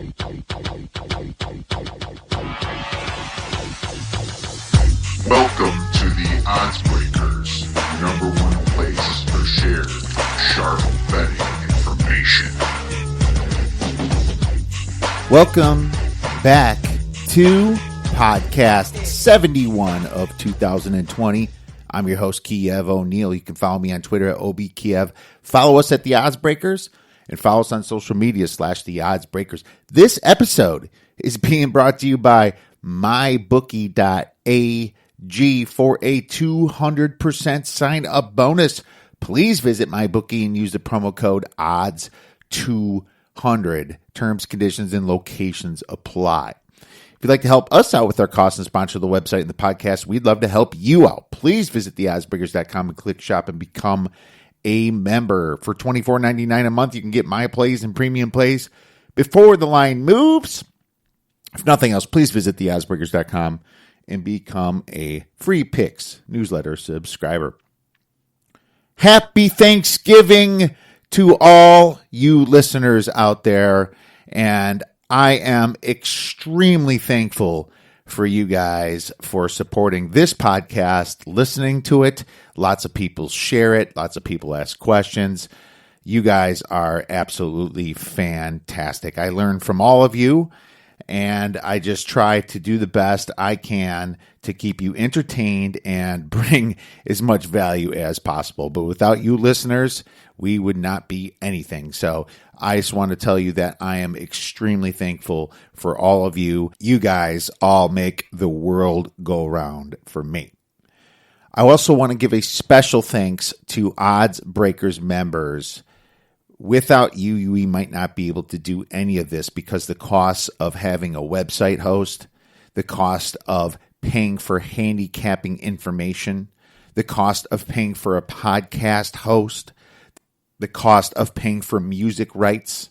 Welcome to the Odds Breakers, number one place for shared, sharp betting information. Welcome back to podcast 71 of 2020. I'm your host, Kiev O'Neill. You can follow me on Twitter at OBKiev. Follow us at the Odds Breakers and follow us on social media / the Odds Breakers. This episode is being brought to you by mybookie.ag for a 200% sign up bonus. Please visit MyBookie and use the promo code ODDS200. Terms, conditions, and locations apply. If you'd like to help us out with our costs and sponsor the website and the podcast, we'd love to help you out. Please visit theoddsbreakers.com and click shop and become a member. For $24.99 a month, you can get my plays and premium plays before the line moves. If nothing else, please visit theoddsbreakers.com and become a free picks newsletter subscriber. Happy Thanksgiving to all you listeners out there, and I am extremely thankful for you guys for supporting this podcast, listening to it. Lots of people share it. Lots of people ask questions. You guys are absolutely fantastic. I learn from all of you, and I just try to do the best I can to keep you entertained and bring as much value as possible. But without you listeners, we would not be anything. So I just want to tell you that I am extremely thankful for all of you. You guys all make the world go round for me. I also want to give a special thanks to Odds Breakers members. Without you, we might not be able to do any of this because the cost of having a website host, the cost of paying for handicapping information, the cost of paying for a podcast host, the cost of paying for music rights,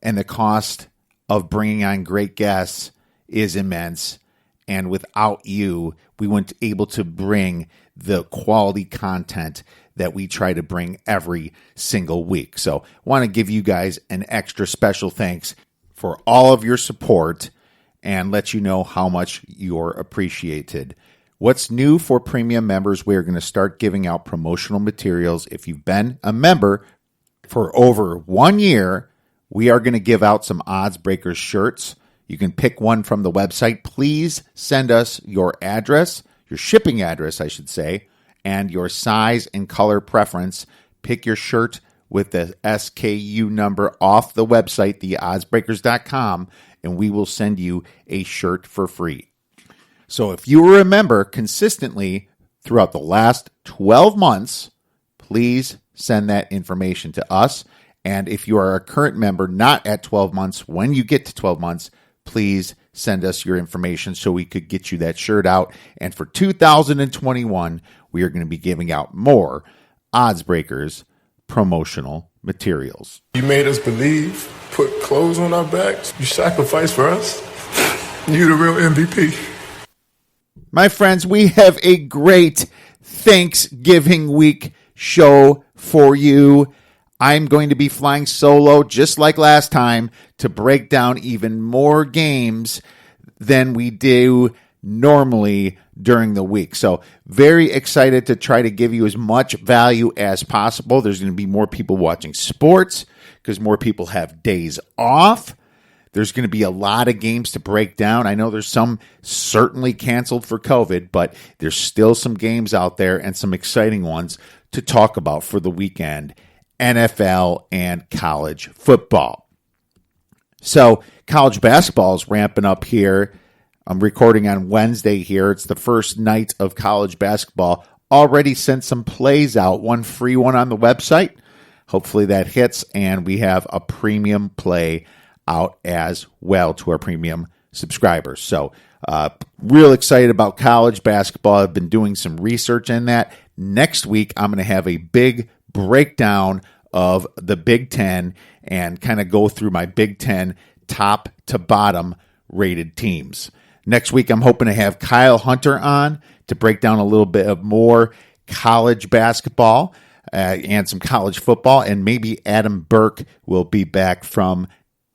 and the cost of bringing on great guests is immense. And without you, we weren't able to bring the quality content that we try to bring every single week. So I want to give you guys an extra special thanks for all of your support and let you know how much you're appreciated. What's new for premium members, we're going to start giving out promotional materials. If you've been a member for over 1 year, we are going to give out some Odds Breakers shirts. You can pick one from the website. Please send us your address, your shipping address, I should say, and your size and color preference. Pick your shirt with the SKU number off the website, theoddsbreakers.com, and we will send you a shirt for free. So if you were a member consistently throughout the last 12 months, please send that information to us. And if you are a current member not at 12 months, when you get to 12 months, please send us your information so we could get you that shirt out. And for 2021, we are going to be giving out more Odds Breakers promotional materials. You made us believe, put clothes on our backs. You sacrificed for us. You the real MVP. My friends, we have a great Thanksgiving week show for you. I'm going to be flying solo, just like last time, to break down even more games than we do normally during the week. So very excited to try to give you as much value as possible. There's going to be more people watching sports because more people have days off. There's going to be a lot of games to break down. I know there's some certainly canceled for COVID, but there's still some games out there and some exciting ones to talk about for the weekend. NFL and college football. So college basketball is ramping up here. I'm recording on Wednesday here. It's the first night of college basketball. Already sent some plays out, one free one on the website. Hopefully that hits, and we have a premium play out as well to our premium subscribers. So real excited about college basketball. I've been doing some research in that. Next week, I'm going to have a big breakdown of the Big Ten and kind of go through my Big Ten top to bottom rated teams. Next week, I'm hoping to have Kyle Hunter on to break down a little bit of more college basketball and some college football, and maybe Adam Burke will be back from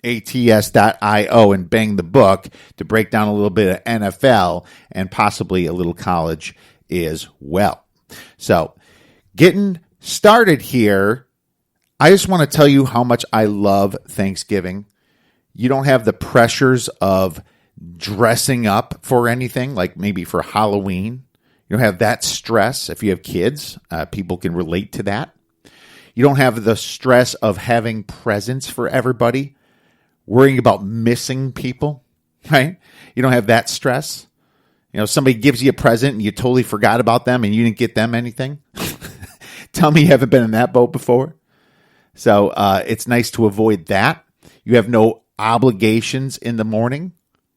ats.io and bang the book to break down a little bit of NFL and possibly a little college as well. So getting started here, I just want to tell you how much I love Thanksgiving. You don't have the pressures of dressing up for anything, like maybe for Halloween. You don't have that stress. If you have kids, people can relate to that. You don't have the stress of having presents for everybody, worrying about missing people, right? You don't have that stress. You know, somebody gives you a present and you totally forgot about them and you didn't get them anything. Tell me you haven't been in that boat before. So it's nice to avoid that. You have no obligations in the morning.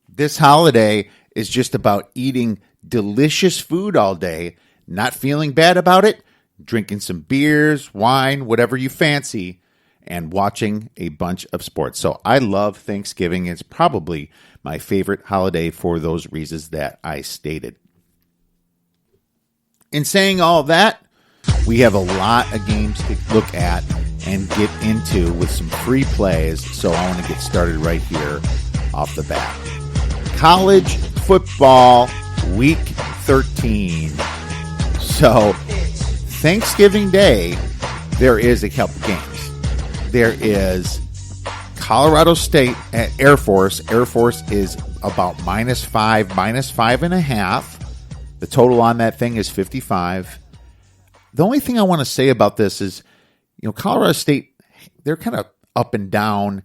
This holiday is just about eating delicious food all day, not feeling bad about it, drinking some beers, wine, whatever you fancy, and watching a bunch of sports. So I love Thanksgiving. It's probably my favorite holiday for those reasons that I stated. In saying all that, we have a lot of games to look at and get into with some free plays. So I want to get started right here off the bat. College football week 13. So Thanksgiving Day, there is a couple games. There is Colorado State at Air Force. Air Force is about -5, -5.5. The total on that thing is 55. The only thing I want to say about this is, you know, Colorado State, they're kind of up and down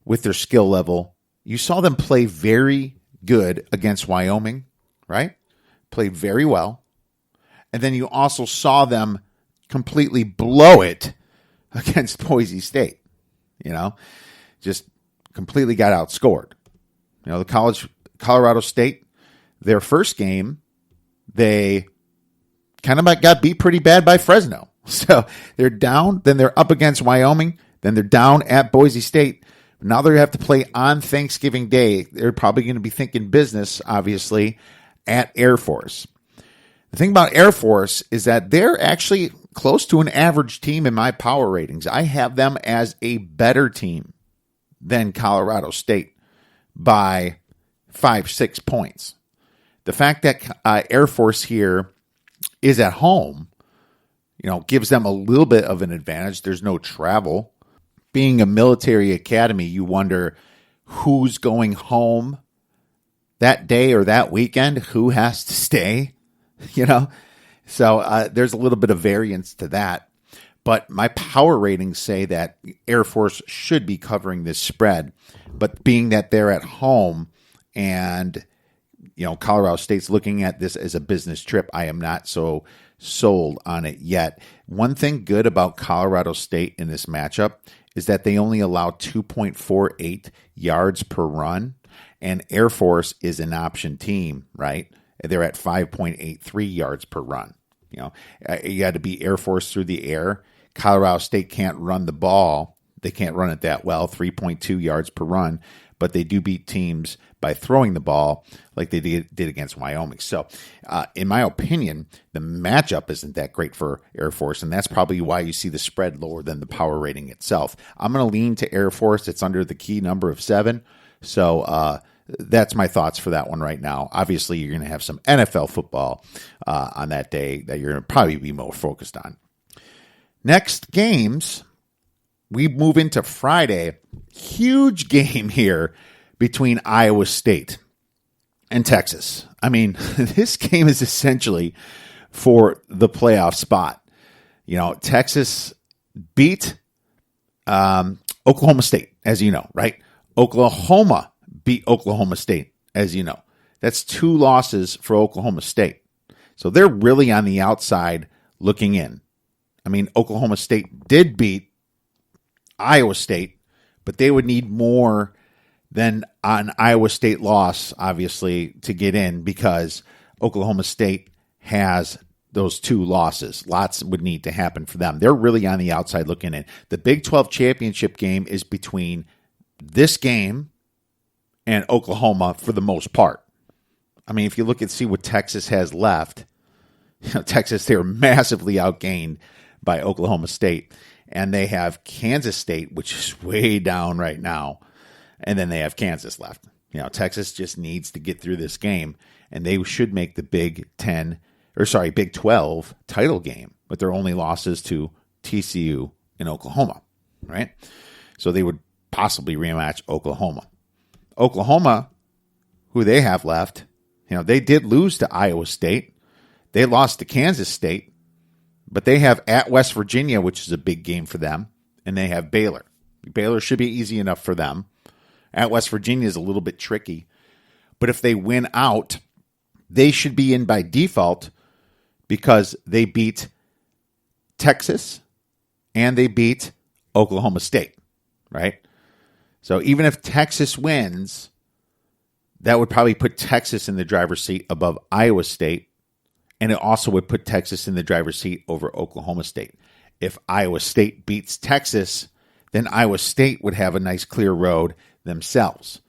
with their skill level. You saw them play very good against Wyoming, right? Played very well. And then you also saw them completely blow it against Boise State. You know, just completely got outscored. You know, Colorado State, their first game, they kind of got beat pretty bad by Fresno. So they're down, then they're up against Wyoming, then they're down at Boise State. Now they have to play on Thanksgiving Day. They're probably going to be thinking business, obviously, at Air Force. The thing about Air Force is that they're actually close to an average team in my power ratings. I have them as a better team than Colorado State by 5-6 points. The fact that Air Force here is at home, you know, gives them a little bit of an advantage. There's no travel. Being a military academy, you wonder who's going home that day or that weekend, who has to stay, you know? So there's a little bit of variance to that. But my power ratings say that Air Force should be covering this spread. But being that they're at home and, you know, Colorado State's looking at this as a business trip, I am not so sold on it yet. One thing good about Colorado State in this matchup is that they only allow 2.48 yards per run, and Air Force is an option team, right? They're at 5.83 yards per run. You know, you got to beat Air Force through the air. Colorado State can't run the ball. They can't run it that well, 3.2 yards per run, but they do beat teams by throwing the ball like they did against Wyoming. So, in my opinion, the matchup isn't that great for Air Force, and that's probably why you see the spread lower than the power rating itself. I'm going to lean to Air Force. It's under the key number of 7. So, that's my thoughts for that one right now. Obviously, you're going to have some NFL football on that day that you're going to probably be more focused on. Next games, we move into Friday. Huge game here between Iowa State and Texas. I mean, this game is essentially for the playoff spot. You know, Texas beat Oklahoma State, as you know, right? Oklahoma beat Oklahoma State, as you know. That's 2 losses for Oklahoma State. So they're really on the outside looking in. I mean, Oklahoma State did beat Iowa State, but they would need more than an Iowa State loss, obviously, to get in because Oklahoma State has those 2 losses. Lots would need to happen for them. They're really on the outside looking in. The Big 12 championship game is between this game and Oklahoma for the most part. I mean, if you look and see what Texas has left, you know, Texas, they were massively outgained by Oklahoma State. And they have Kansas State, which is way down right now. And then they have Kansas left. Texas just needs to get through this game, and they should make the Big 12 title game, but their only losses to TCU and Oklahoma, right? So they would possibly rematch Oklahoma. Oklahoma, who they have left, they did lose to Iowa State. They lost to Kansas State, but they have at West Virginia, which is a big game for them, and they have Baylor. Baylor should be easy enough for them. At West Virginia is a little bit tricky, but if they win out, they should be in by default because they beat Texas and they beat Oklahoma State, right? So even if Texas wins, that would probably put Texas in the driver's seat above Iowa State, and it also would put Texas in the driver's seat over Oklahoma State. If Iowa State beats Texas, then Iowa State would have a nice clear road themselves.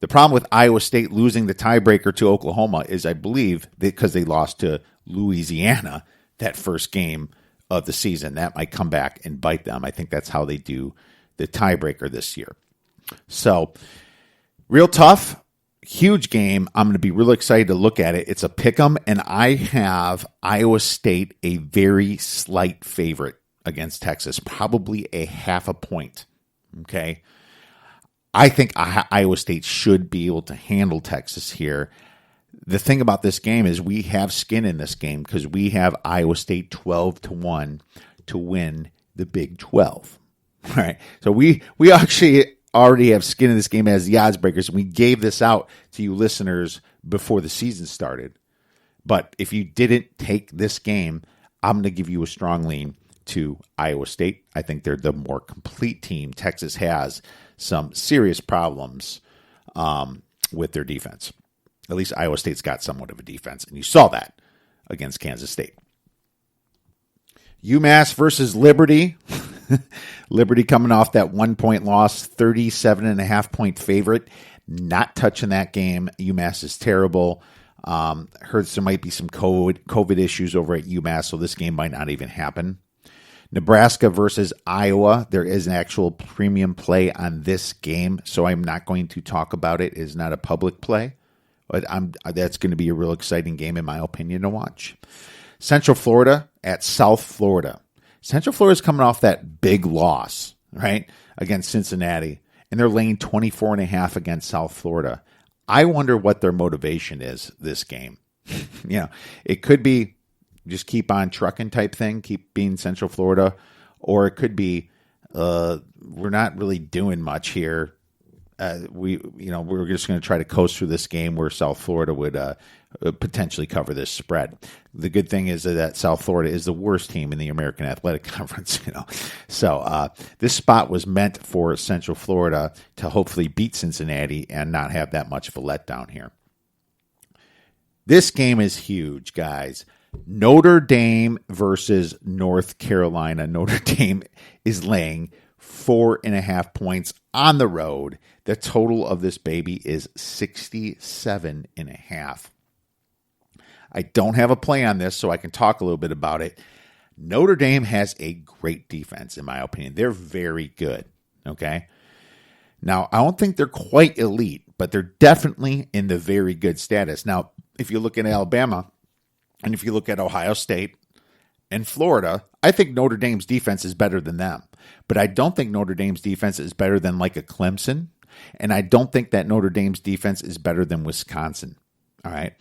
The problem with Iowa State losing the tiebreaker to Oklahoma is, I believe, because they lost to Louisiana that first game of the season. That might come back and bite them. I think that's how they do the tiebreaker this year. So, real tough, huge game. I'm going to be really excited to look at it. It's a pick'em, and I have Iowa State a very slight favorite against Texas, probably a half a point. Okay. I think Iowa State should be able to handle Texas here. The thing about this game is we have skin in this game because we have Iowa State 12-1 to win the Big 12. All right. So we actually already have skin in this game as the odds breakers. We gave this out to you listeners before the season started. But if you didn't take this game, I'm going to give you a strong lean to Iowa State. I think they're the more complete team. Texas has some serious problems with their defense. At least Iowa State's got somewhat of a defense, and you saw that against Kansas State. UMass versus Liberty. Liberty coming off that 1-point loss, 37.5-point favorite. Not touching that game. UMass is terrible. Heard there might be some COVID issues over at UMass, so this game might not even happen. Nebraska versus Iowa. There is an actual premium play on this game, so I'm not going to talk about it. It is not a public play, but that's going to be a real exciting game, in my opinion, to watch. Central Florida at South Florida. Central Florida is coming off that big loss, right, against Cincinnati, and they're laying 24.5 against South Florida. I wonder what their motivation is this game. It could be just keep on trucking type thing, keep being Central Florida, or it could be we're not really doing much here. We're just going to try to coast through this game where South Florida would potentially cover this spread. The good thing is that South Florida is the worst team in the American Athletic Conference, So this spot was meant for Central Florida to hopefully beat Cincinnati and not have that much of a letdown here. This game is huge, guys. Notre Dame versus North Carolina. Notre Dame is laying 4.5 points on the road. The total of this baby is 67.5. I don't have a play on this, so I can talk a little bit about it. Notre Dame has a great defense, in my opinion. They're very good, okay? Now, I don't think they're quite elite, but they're definitely in the very good status. Now, if you look at Alabama, and if you look at Ohio State and Florida, I think Notre Dame's defense is better than them. But I don't think Notre Dame's defense is better than like a Clemson. And I don't think that Notre Dame's defense is better than Wisconsin. All right.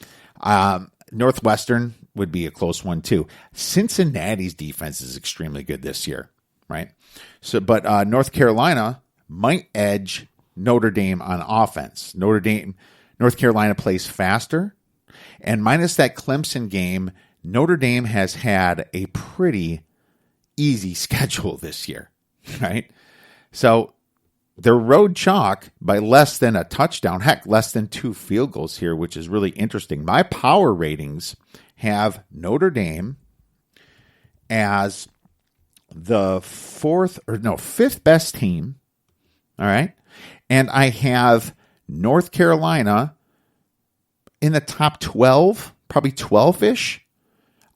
Northwestern would be a close one too. Cincinnati's defense is extremely good this year. Right. But North Carolina might edge Notre Dame on offense. North Carolina plays faster. And minus that Clemson game, Notre Dame has had a pretty easy schedule this year, right? So they're road chalk by less than a touchdown, heck, less than 2 field goals here, which is really interesting. My power ratings have Notre Dame as the fifth best team, all right? And I have North Carolina in the top 12, probably 12-ish.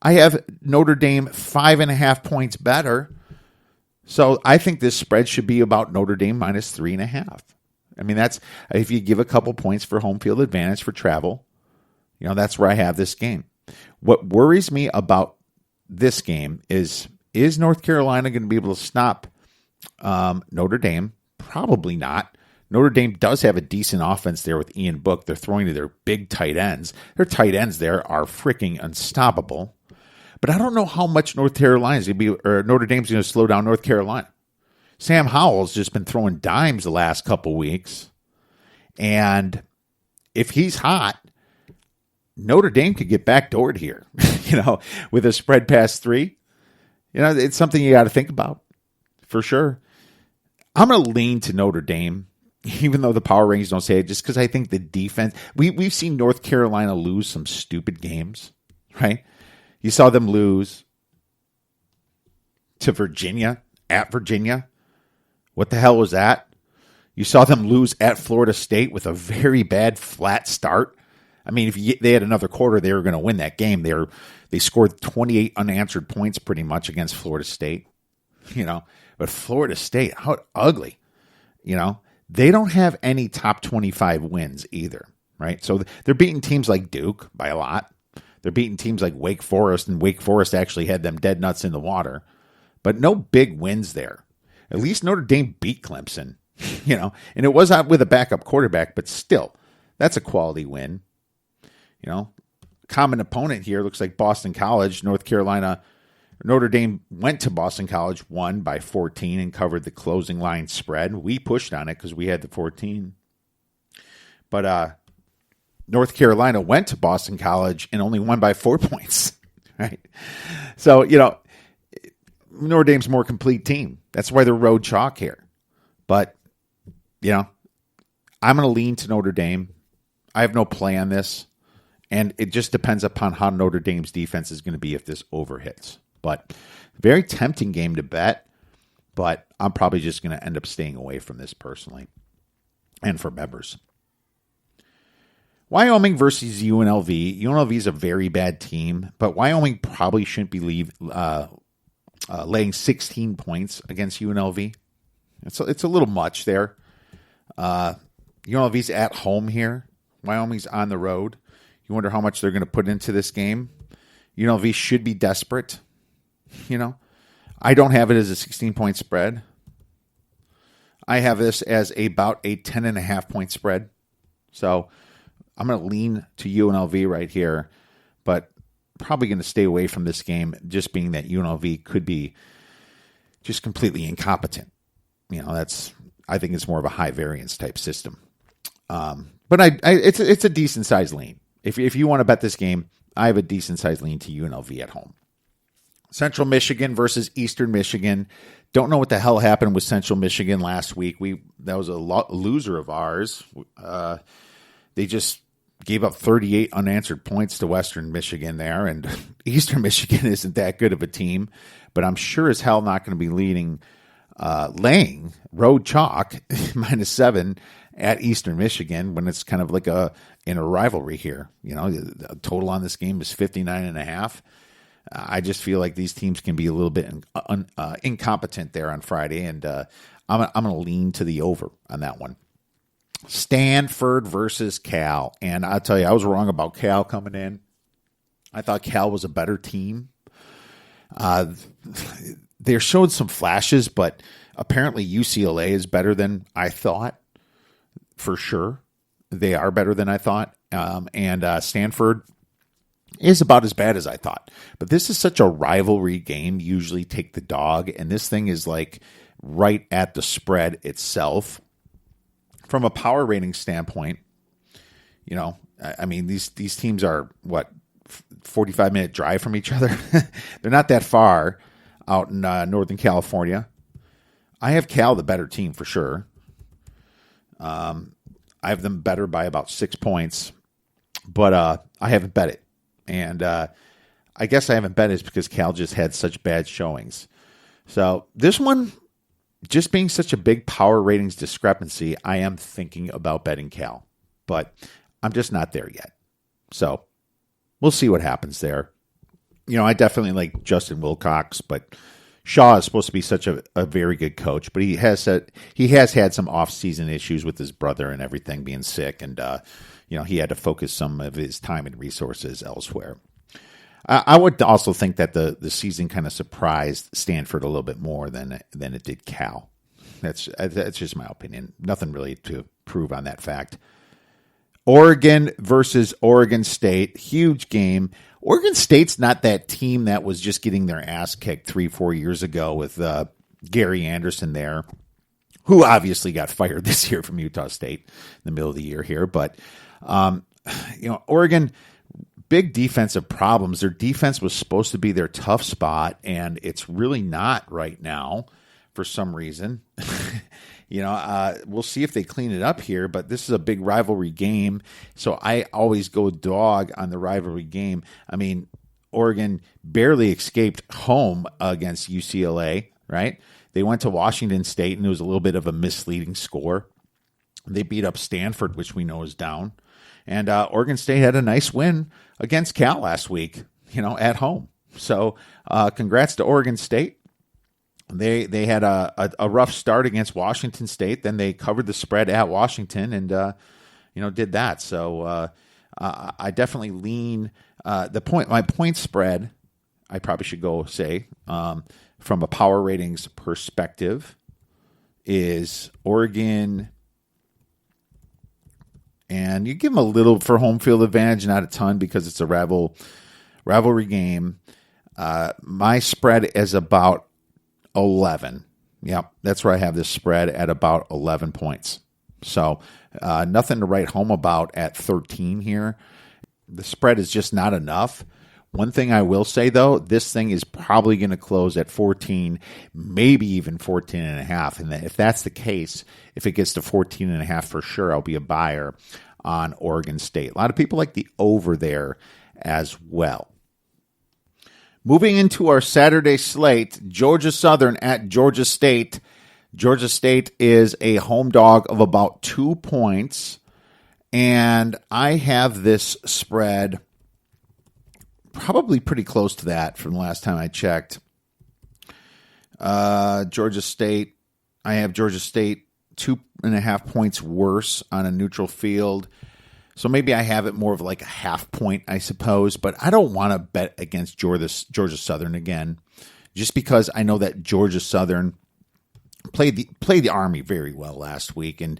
I have Notre Dame 5.5 points better. So I think this spread should be about Notre Dame minus 3.5. I mean, that's if you give a couple points for home field advantage for travel, that's where I have this game. What worries me about this game is North Carolina going to be able to stop Notre Dame? Probably not. Notre Dame does have a decent offense there with Ian Book. They're throwing to their big tight ends. Their tight ends there are freaking unstoppable. But I don't know how much Notre Dame's going to slow down North Carolina. Sam Howell's just been throwing dimes the last couple weeks. And if he's hot, Notre Dame could get backdoored here, with a spread past 3. It's something you got to think about for sure. I'm going to lean to Notre Dame, even though the power rankings don't say it, just because I think the defense, we've seen North Carolina lose some stupid games, right? You saw them lose to Virginia, at Virginia. What the hell was that? You saw them lose at Florida State with a very bad flat start. I mean, if they had another quarter, they were going to win that game. They scored 28 unanswered points pretty much against Florida State, But Florida State, how ugly, They don't have any top 25 wins either, right? So they're beating teams like Duke by a lot. They're beating teams like Wake Forest, and Wake Forest actually had them dead nuts in the water. But no big wins there. At least Notre Dame beat Clemson, and it was out with a backup quarterback, but still, that's a quality win. Common opponent here looks like Boston College, North Carolina. Notre Dame went to Boston College, won by 14 and covered the closing line spread. We pushed on it because we had the 14. But North Carolina went to Boston College and only won by 4 points, right? So, Notre Dame's a more complete team. That's why they're road chalk here. But, I'm going to lean to Notre Dame. I have no play on this. And it just depends upon how Notre Dame's defense is going to be if this overhits. But very tempting game to bet. But I'm probably just going to end up staying away from this personally. And for members. Wyoming versus UNLV. UNLV is a very bad team. But Wyoming probably shouldn't be laying 16 points against UNLV. It's a little much there. UNLV's at home here. Wyoming's on the road. You wonder how much they're going to put into this game. UNLV should be desperate. I don't have it as a 16-point spread. I have this as about a 10.5-point spread. So I'm going to lean to UNLV right here, but probably going to stay away from this game, just being that UNLV could be just completely incompetent. I think it's more of a high variance type system. But it's a decent sized lean. If you want to bet this game, I have a decent sized lean to UNLV at home. Central Michigan versus Eastern Michigan. Don't know what the hell happened with Central Michigan last week. That was a loser of ours. They just gave up 38 unanswered points to Western Michigan there, and Eastern Michigan isn't that good of a team. But I'm sure as hell not going to be laying road chalk -7 at Eastern Michigan when it's kind of like in a rivalry here. The total on this game is 59.5. I just feel like these teams can be a little bit incompetent there on Friday, and I'm going to lean to the over on that one. Stanford versus Cal, and I'll tell you, I was wrong about Cal coming in. I thought Cal was a better team. They showed some flashes, but apparently UCLA is better than I thought. For sure, they are better than I thought, and Stanford is about as bad as I thought. But this is such a rivalry game. Usually take the dog, and this thing is like right at the spread itself. From a power rating standpoint, I mean these teams are 45-minute drive from each other. They're not that far out in Northern California. I have Cal the better team for sure. I have them better by about 6 points, but I haven't bet it. And I guess I haven't bet it because Cal just had such bad showings. So this one, just being such a big power ratings discrepancy, I am thinking about betting Cal, but I'm just not there yet. So we'll see what happens there. I definitely like Justin Wilcox, but Shaw is supposed to be such a very good coach, but he has had some off-season issues with his brother and everything being sick, and he had to focus some of his time and resources elsewhere. I would also think that the season kind of surprised Stanford a little bit more than it did Cal. That's just my opinion. Nothing really to prove on that fact. Oregon versus Oregon State. Huge game. Oregon State's not that team that was just getting their ass kicked 3-4 years ago with Gary Anderson there, who obviously got fired this year from Utah State in the middle of the year here. But, Oregon, big defensive problems. Their defense was supposed to be their tough spot, and it's really not right now for some reason. We'll see if they clean it up here, but this is a big rivalry game, so I always go dog on the rivalry game. I mean, Oregon barely escaped home against UCLA, right? They went to Washington State, and it was a little bit of a misleading score. They beat up Stanford, which we know is down. And Oregon State had a nice win against Cal last week, at home. So congrats to Oregon State. They had a rough start against Washington State. Then they covered the spread at Washington and, did that. So I definitely lean my point spread, I probably should go say, from a power ratings perspective, is Oregon. And you give them a little for home field advantage, not a ton because it's a rivalry game. My spread is about 11. Yep, that's where I have this spread at about 11 points. So nothing to write home about at 13 here. The spread is just not enough. One thing I will say, though, this thing is probably going to close at 14, maybe even 14.5. And if that's the case, if it gets to 14.5 for sure, I'll be a buyer on Oregon State. A lot of people like the over there as well. Moving into our Saturday slate, Georgia Southern at Georgia State. Georgia State is a home dog of about 2 points. And I have this spread probably pretty close to that from the last time I checked. Georgia State, I have Georgia State 2.5 points worse on a neutral field. So maybe I have it more of like a half point, I suppose. But I don't want to bet against Georgia Southern again, just because I know that Georgia Southern played the Army very well last week. And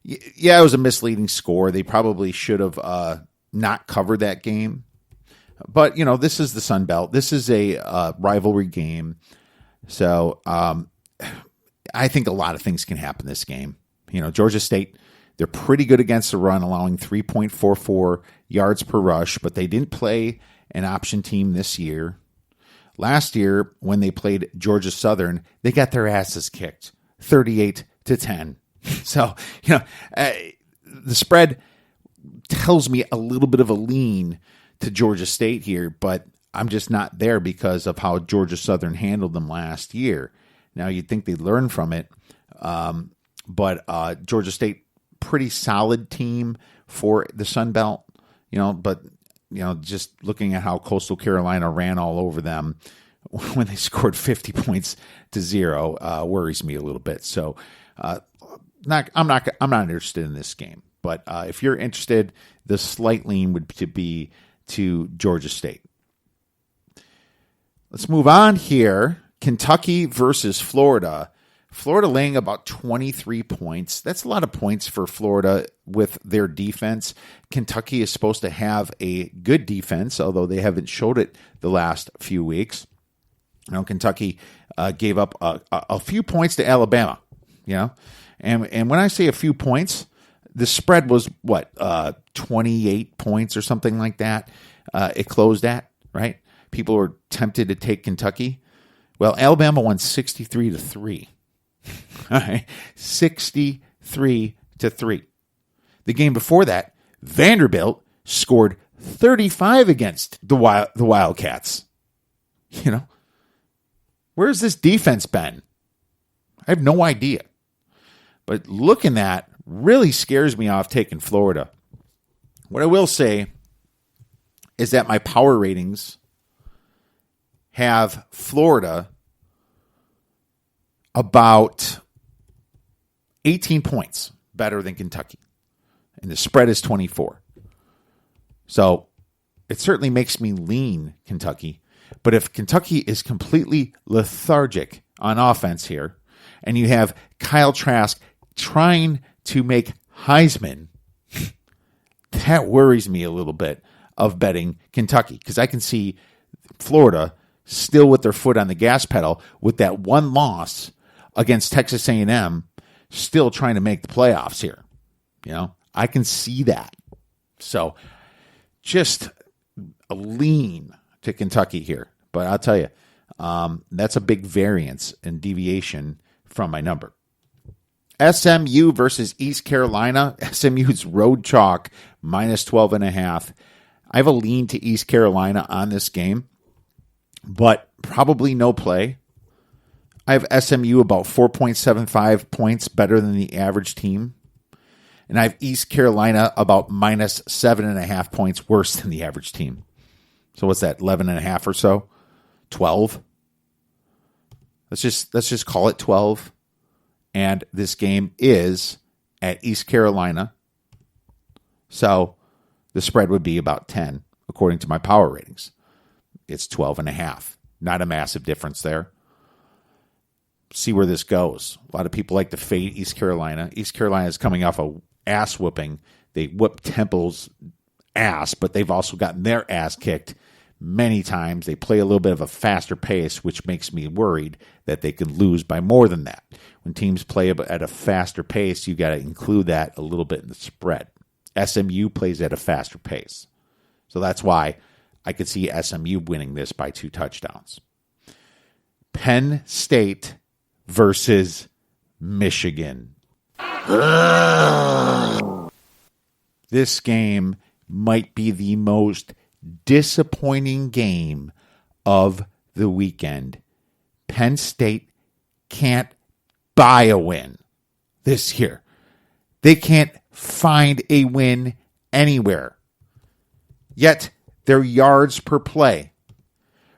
yeah, it was a misleading score. They probably should have not covered that game. But, this is the Sun Belt. This is a rivalry game. So I think a lot of things can happen this game. Georgia State, they're pretty good against the run, allowing 3.44 yards per rush, but they didn't play an option team this year. Last year, when they played Georgia Southern, they got their asses kicked, 38-10. So, the spread tells me a little bit of a lean to Georgia State here, but I'm just not there because of how Georgia Southern handled them last year. Now, you'd think they'd learn from it, but Georgia State, pretty solid team for the Sun Belt, but, just looking at how Coastal Carolina ran all over them when they scored 50 points to 0 worries me a little bit. So I'm not interested in this game, but if you're interested, the slight lean would be to Georgia State. Let's move on here. Kentucky versus Florida. Florida laying about 23 points. That's a lot of points for Florida with their defense. Kentucky is supposed to have a good defense, although they haven't showed it the last few weeks. Kentucky gave up a few points to Alabama, And when I say a few points, the spread was 28 points or something like that. It closed at, right? People were tempted to take Kentucky. Well, Alabama won 63-3. All right, 63-3. The game before that, Vanderbilt scored 35 against the Wildcats. Where's this defense been? I have no idea. But looking at really scares me off taking Florida. What I will say is that my power ratings have Florida about 18 points better than Kentucky. And the spread is 24. So it certainly makes me lean Kentucky. But if Kentucky is completely lethargic on offense here, and you have Kyle Trask trying to make Heisman, that worries me a little bit of betting Kentucky, because I can see Florida still with their foot on the gas pedal with that one loss against Texas A&M, still trying to make the playoffs here. I can see that. So just a lean to Kentucky here. But I'll tell you, that's a big variance and deviation from my number. SMU versus East Carolina. SMU's road chalk, minus 12.5. I have a lean to East Carolina on this game, but probably no play. I have SMU about 4.75 points better than the average team. And I have East Carolina about minus 7.5 points worse than the average team. So what's that, 11.5 or so? 12? Let's just call it 12. And this game is at East Carolina. So the spread would be about 10, according to my power ratings. It's 12.5. Not a massive difference there. See where this goes. A lot of people like to fade East Carolina. East Carolina is coming off a ass whooping. They whooped Temple's ass, but they've also gotten their ass kicked many times. They play a little bit of a faster pace, which makes me worried that they could lose by more than that. When teams play at a faster pace, you got to include that a little bit in the spread. SMU plays at a faster pace. So that's why I could see SMU winning this by 2 touchdowns. Penn State versus Michigan. This game might be the most disappointing game of the weekend. Penn State can't buy a win this year. They can't find a win anywhere. Yet their yards per play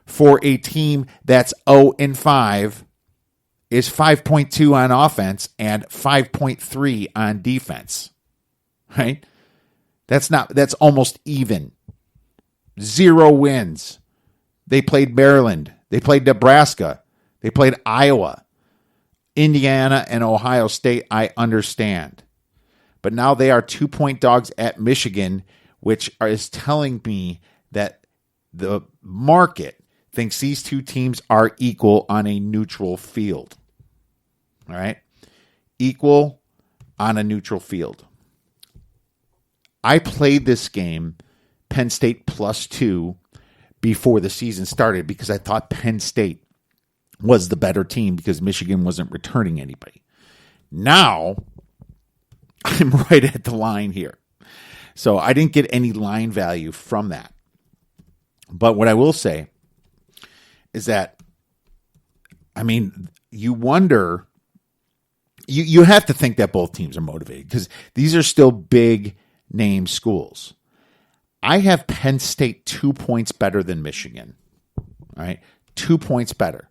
for a team that's 0-5 is 5.2 on offense and 5.3 on defense. Right? That's almost even. 0 wins. They played Maryland. They played Nebraska. They played Iowa. Indiana and Ohio State, I understand. But now they are 2-point dogs at Michigan, which is telling me that the market thinks these two teams are equal on a neutral field. All right? Equal on a neutral field. I played this game, Penn State +2, before the season started because I thought Penn State was the better team because Michigan wasn't returning anybody. Now, I'm right at the line here. So I didn't get any line value from that. But what I will say is that, you wonder, you have to think that both teams are motivated because these are still big name schools. I have Penn State 2 points better than Michigan. All right, 2 points better.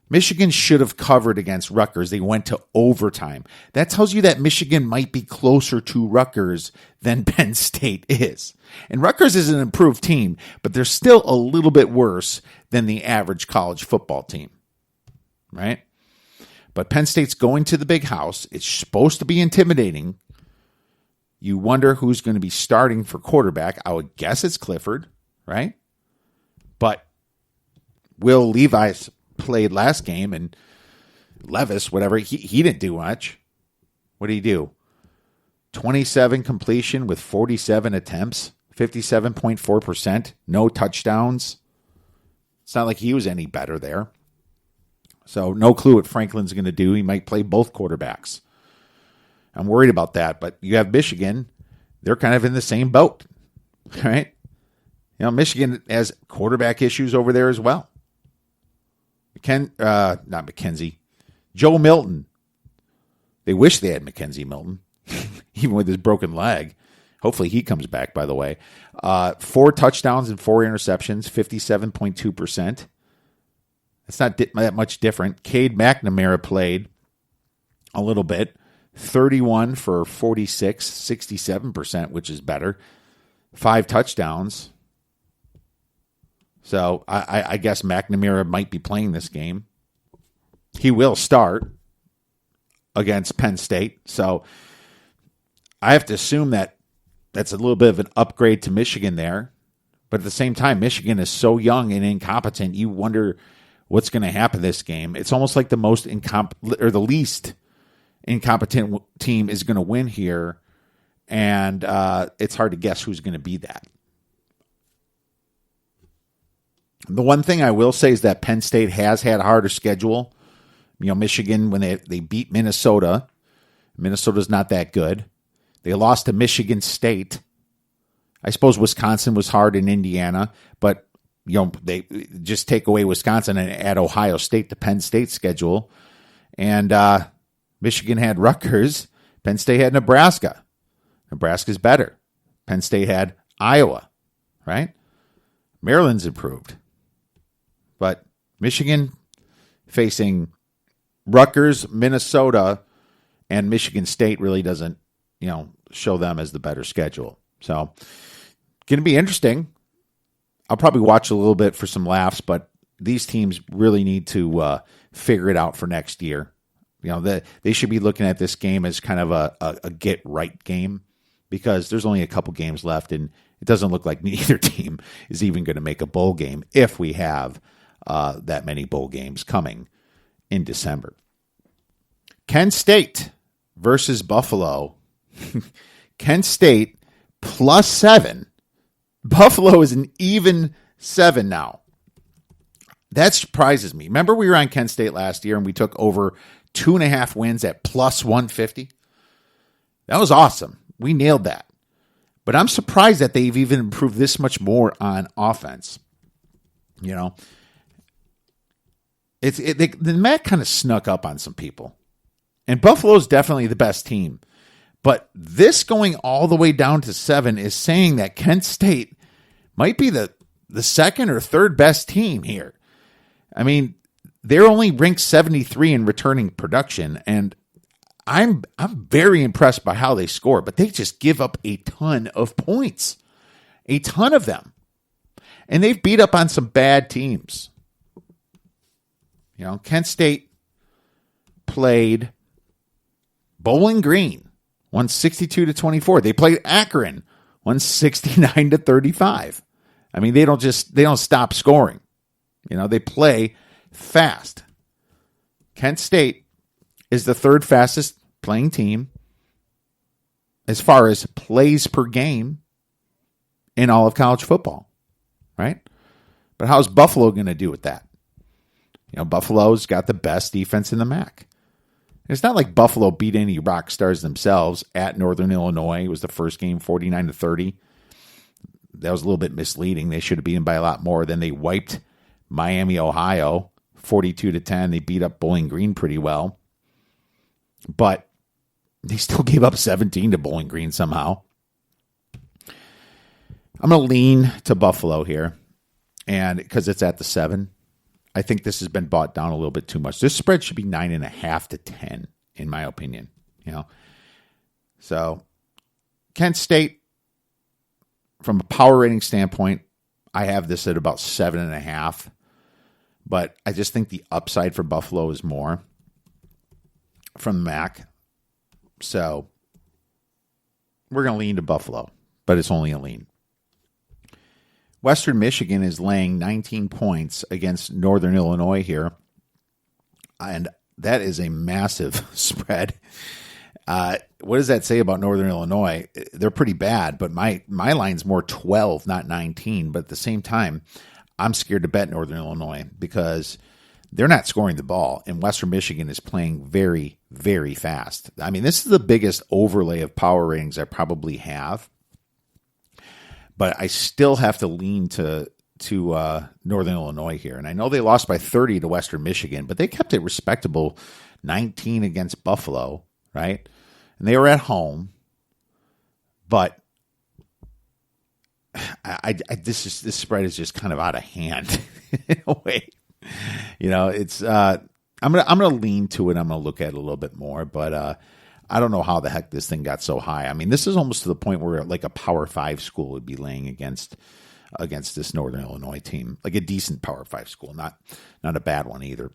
Michigan should have covered against Rutgers. They went to overtime. That tells you that Michigan might be closer to Rutgers than Penn State is. And Rutgers is an improved team, but they're still a little bit worse than the average college football team. Right? But Penn State's going to the big house. It's supposed to be intimidating. You wonder who's going to be starting for quarterback. I would guess it's Clifford, right? But Will Levis played last game, and Levis, whatever, he didn't do much. What did he do? 27 completion with 47 attempts, 57.4%, no touchdowns. It's not like he was any better there. So no clue what Franklin's going to do. He might play both quarterbacks. I'm worried about that, but you have Michigan. They're kind of in the same boat, right? Michigan has quarterback issues over there as well. Not McKenzie. Joe Milton. They wish they had Mackenzie Milton, even with his broken leg. Hopefully he comes back, by the way. 4 touchdowns and 4 interceptions, 57.2%. It's not that much different. Cade McNamara played a little bit. 31 for 46, 67%, which is better. 5 touchdowns. So I guess McNamara might be playing this game. He will start against Penn State. So I have to assume that that's a little bit of an upgrade to Michigan there. But at the same time, Michigan is so young and incompetent, you wonder what's going to happen this game. It's almost like the the least incompetent team is going to win here, and it's hard to guess who's going to be that. The one thing I will say is that Penn State has had a harder schedule. Michigan, when they beat Minnesota, Minnesota's not that good. They lost to Michigan State. I suppose Wisconsin was hard in Indiana, but they just take away Wisconsin and add Ohio State to Penn State's schedule. And Michigan had Rutgers. Penn State had Nebraska. Nebraska's better. Penn State had Iowa, right? Maryland's improved. But Michigan facing Rutgers, Minnesota, and Michigan State really doesn't, show them as the better schedule. So, going to be interesting. I'll probably watch a little bit for some laughs, but these teams really need to figure it out for next year. They should be looking at this game as kind of a get-right game because there's only a couple games left, and it doesn't look like neither team is even going to make a bowl game if we have that many bowl games coming in December. Kent State versus Buffalo. Kent State +7. Buffalo is an even 7 now. That surprises me. Remember we were on Kent State last year and we took over 2.5 wins at +150? That was awesome. We nailed that. But I'm surprised that they've even improved this much more on offense. The MAC kind of snuck up on some people. And Buffalo is definitely the best team. But this going all the way down to 7 is saying that Kent State might be the second or third best team here. I mean, they're only ranked 73 in returning production, and I'm very impressed by how they score, but they just give up a ton of points. A ton of them. And they've beat up on some bad teams. Kent State played Bowling Green, 162-24. They played Akron, 169-35. I mean, they don't stop scoring. They play fast. Kent State is the third fastest playing team as far as plays per game in all of college football, right? But how's Buffalo going to do with that? Buffalo's got the best defense in the MAC. It's not like Buffalo beat any rock stars themselves at Northern Illinois. It was the first game, 49-30. That was a little bit misleading. They should have beaten by a lot more. Then they wiped Miami, Ohio, 42-10. They beat up Bowling Green pretty well. But they still gave up 17 to Bowling Green somehow. I'm going to lean to Buffalo here. And because it's at the 7. I think this has been bought down a little bit too much. This spread should be 9.5 to 10, in my opinion. So Kent State, from a power rating standpoint, I have this at about 7.5. But I just think the upside for Buffalo is more from the MAC. So we're going to lean to Buffalo, but it's only a lean. Western Michigan is laying 19 points against Northern Illinois here. And that is a massive spread. What does that say about Northern Illinois? They're pretty bad, but my line's more 12, not 19. But at the same time, I'm scared to bet Northern Illinois because they're not scoring the ball. And Western Michigan is playing very, very fast. I mean, this is the biggest overlay of power ratings I probably have. But I still have to lean to Northern Illinois here. And I know they lost by 30 to Western Michigan, but they kept it respectable, 19 against Buffalo, right? And they were at home. But this spread is just kind of out of hand in a way. It's I'm gonna lean to it. I'm gonna look at it a little bit more, but I don't know how the heck this thing got so high. I mean, this is almost to the point where like a Power 5 school would be laying against this Northern Illinois team, like a decent Power 5 school, not a bad one either.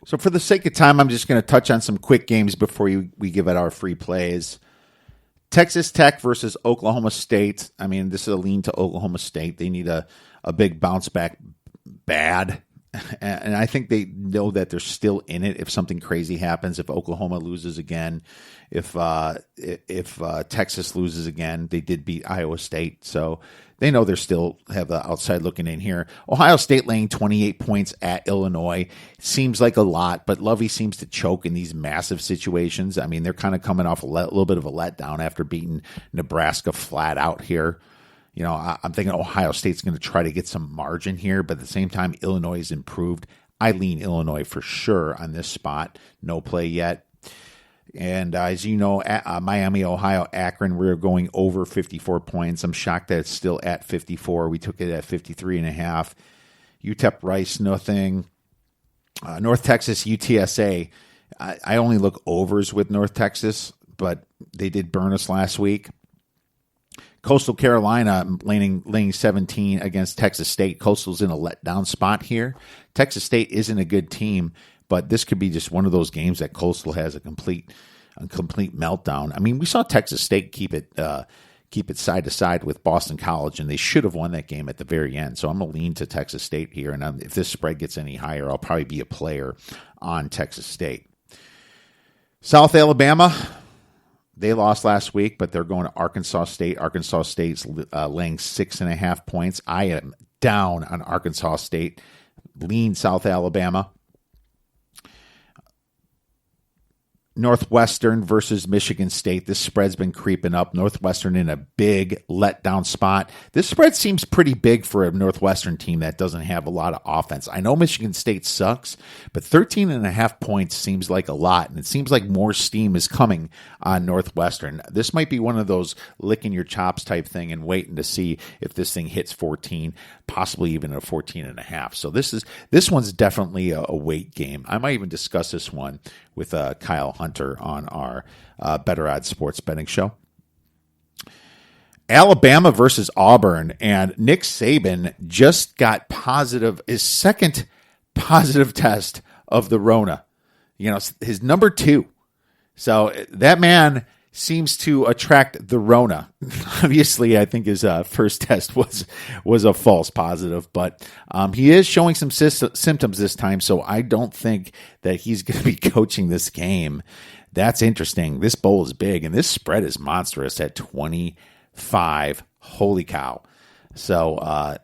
So for the sake of time, I'm just going to touch on some quick games before we give out our free plays. Texas Tech versus Oklahoma State. I mean, this is a lean to Oklahoma State. They need a big bounce back bad. And I think they know that they're still in it if something crazy happens. If Oklahoma loses again, if Texas loses again, they did beat Iowa State, so they know they're still have the outside looking in here. Ohio State laying 28 points at Illinois seems like a lot, but Lovey seems to choke in these massive situations. I mean, they're kind of coming off a little bit of a letdown after beating Nebraska flat out here. I'm thinking Ohio State's going to try to get some margin here, but at the same time, Illinois has improved. I lean Illinois for sure on this spot. No play yet. And as you know, Miami, Ohio, Akron, we're going over 54 points. I'm shocked that it's still at 54. We took it at 53.5. UTEP, Rice, nothing. North Texas, UTSA. I only look overs with North Texas, but they did burn us last week. Coastal Carolina laying 17 against Texas State. Coastal's in a letdown spot here. Texas State isn't a good team, but this could be just one of those games that Coastal has a complete meltdown. I mean, we saw Texas State keep it side to side with Boston College, and they should have won that game at the very end. So I'm going to lean to Texas State here, and if this spread gets any higher, I'll probably be a player on Texas State. South Alabama. They lost last week, but they're going to Arkansas State. Arkansas State's laying 6.5 points. I am down on Arkansas State. Lean South Alabama. Northwestern versus Michigan State. This spread's been creeping up. Northwestern in a big letdown spot. This spread seems pretty big for a Northwestern team that doesn't have a lot of offense. I know Michigan State sucks, but 13.5 points seems like a lot, and it seems like more steam is coming on Northwestern. This might be one of those licking your chops type thing and waiting to see if this thing hits 14, possibly even a 14.5. So this one's definitely a weight game. I might even discuss this one with Kyle Hunter on our Better Odds Sports Betting Show. Alabama versus Auburn, and Nick Saban just got his second positive test of the Rona. His number 2. So that man seems to attract the Rona. Obviously, I think his first test was a false positive, but he is showing some symptoms this time, so I don't think that he's going to be coaching this game. That's interesting. This bowl is big, and this spread is monstrous at 25. Holy cow. So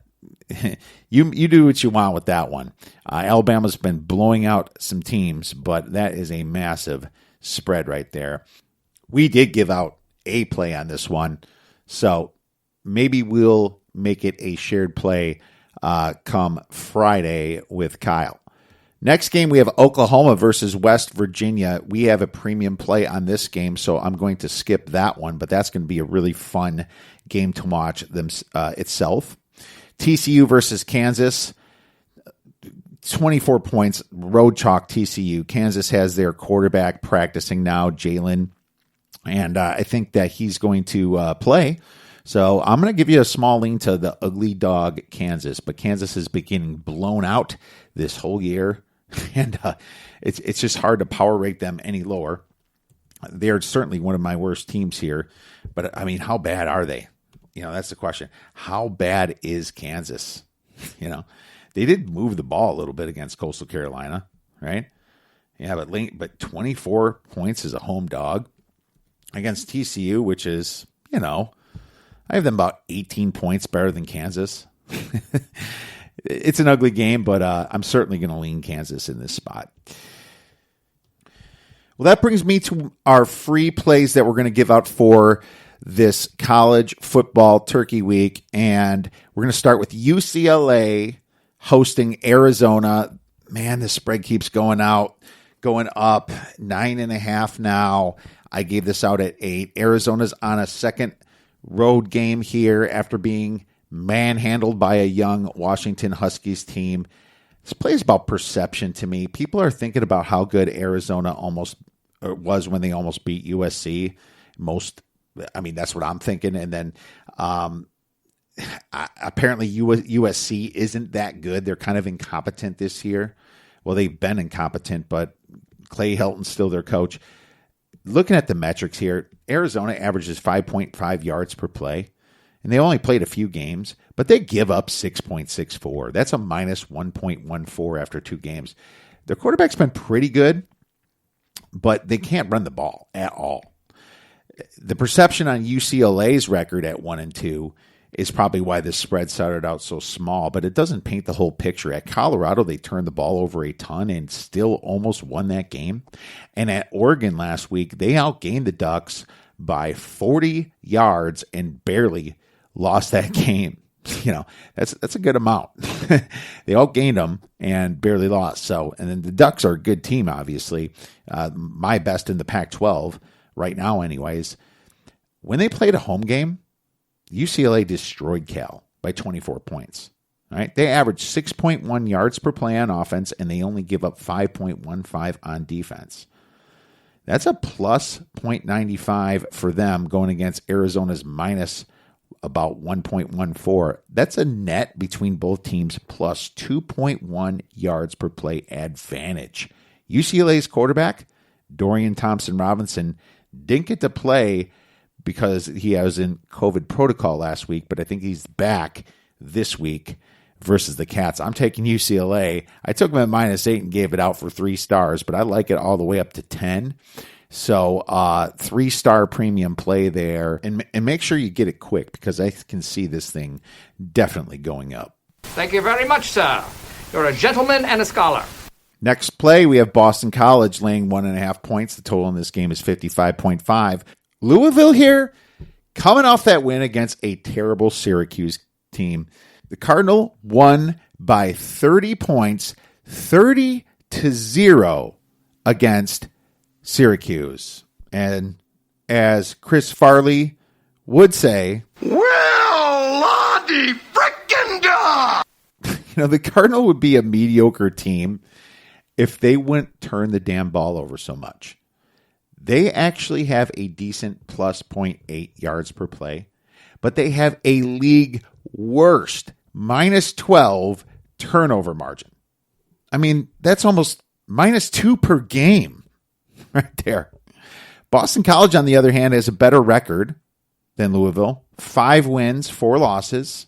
you do what you want with that one. Alabama's been blowing out some teams, but that is a massive spread right there. We did give out a play on this one, so maybe we'll make it a shared play come Friday with Kyle. Next game, we have Oklahoma versus West Virginia. We have a premium play on this game, so I'm going to skip that one, but that's going to be a really fun game to watch itself. TCU versus Kansas, 24 points, road chalk TCU. Kansas has their quarterback practicing now, Jalen, and I think that he's going to play. So I'm going to give you a small lean to the ugly dog Kansas, but Kansas is beginning blown out this whole year, and it's just hard to power rate them any lower. They're certainly one of my worst teams here, but I mean, how bad are they? That's the question. How bad is Kansas? They did move the ball a little bit against Coastal Carolina, right? Yeah, but 24 points is a home dog against TCU, which is, I have them about 18 points better than Kansas. It's an ugly game, but I'm certainly going to lean Kansas in this spot. Well, that brings me to our free plays that we're going to give out for this college football turkey week. And we're going to start with UCLA hosting Arizona. Man, the spread keeps going up, 9.5 now. I gave this out at 8. Arizona's on a second road game here after being manhandled by a young Washington Huskies team. This play is about perception to me. People are thinking about how good Arizona was when they almost beat USC. That's what I'm thinking. And then apparently USC isn't that good. They're kind of incompetent this year. Well, they've been incompetent, but Clay Helton's still their coach. Looking at the metrics here, Arizona averages 5.5 yards per play, and they only played a few games, but they give up 6.64. That's a minus 1.14 after 2 games. Their quarterback's been pretty good, but they can't run the ball at all. The perception on UCLA's record at 1-2 is probably why this spread started out so small, but it doesn't paint the whole picture. At Colorado, they turned the ball over a ton and still almost won that game. And at Oregon last week, they outgained the Ducks by 40 yards and barely lost that game. That's a good amount. They outgained them and barely lost. And then the Ducks are a good team, obviously. My best in the Pac-12 right now anyways. When they played a home game, UCLA destroyed Cal by 24 points. All right, they average 6.1 yards per play on offense, and they only give up 5.15 on defense. That's a plus 0.95 for them going against Arizona's minus about 1.14. That's a net between both teams plus 2.1 yards per play advantage. UCLA's quarterback, Dorian Thompson-Robinson, didn't get to play because he was in COVID protocol last week, but I think he's back this week versus the Cats. I'm taking UCLA. I took them at -8 and gave it out for 3 stars, but I like it all the way up to 10. So 3-star premium play there. And make sure you get it quick because I can see this thing definitely going up. Thank you very much, sir. You're a gentleman and a scholar. Next play, we have Boston College laying 1.5 points. The total in this game is 55.5. Louisville here, coming off that win against a terrible Syracuse team. The Cardinal won by 30 points, 30-0 against Syracuse. And as Chris Farley would say, Well, Lottie frickin' da! The Cardinal would be a mediocre team if they wouldn't turn the damn ball over so much. They actually have a decent plus 0.8 yards per play, but they have a league worst -12 turnover margin. That's almost -2 per game right there. Boston College, on the other hand, has a better record than Louisville. 5 wins, 4 losses,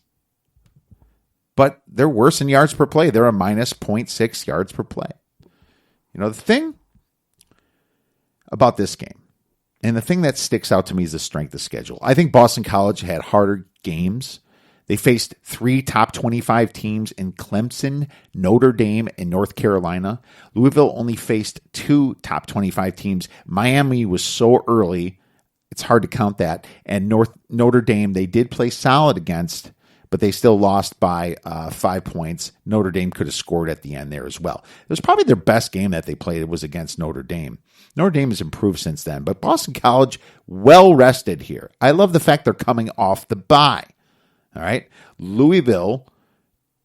but they're worse in yards per play. They're a minus 0.6 yards per play. The thing about this game, and the thing that sticks out to me is the strength of schedule. I think Boston College had harder games. They faced 3 top 25 teams in Clemson, Notre Dame, and North Carolina. Louisville only faced 2 top 25 teams. Miami was so early, it's hard to count that. And Notre Dame, they did play solid against, but they still lost by 5 points. Notre Dame could have scored at the end there as well. It was probably their best game that they played. It was against Notre Dame. Notre Dame has improved since then, but Boston College, well rested here. I love the fact they're coming off the bye. All right. Louisville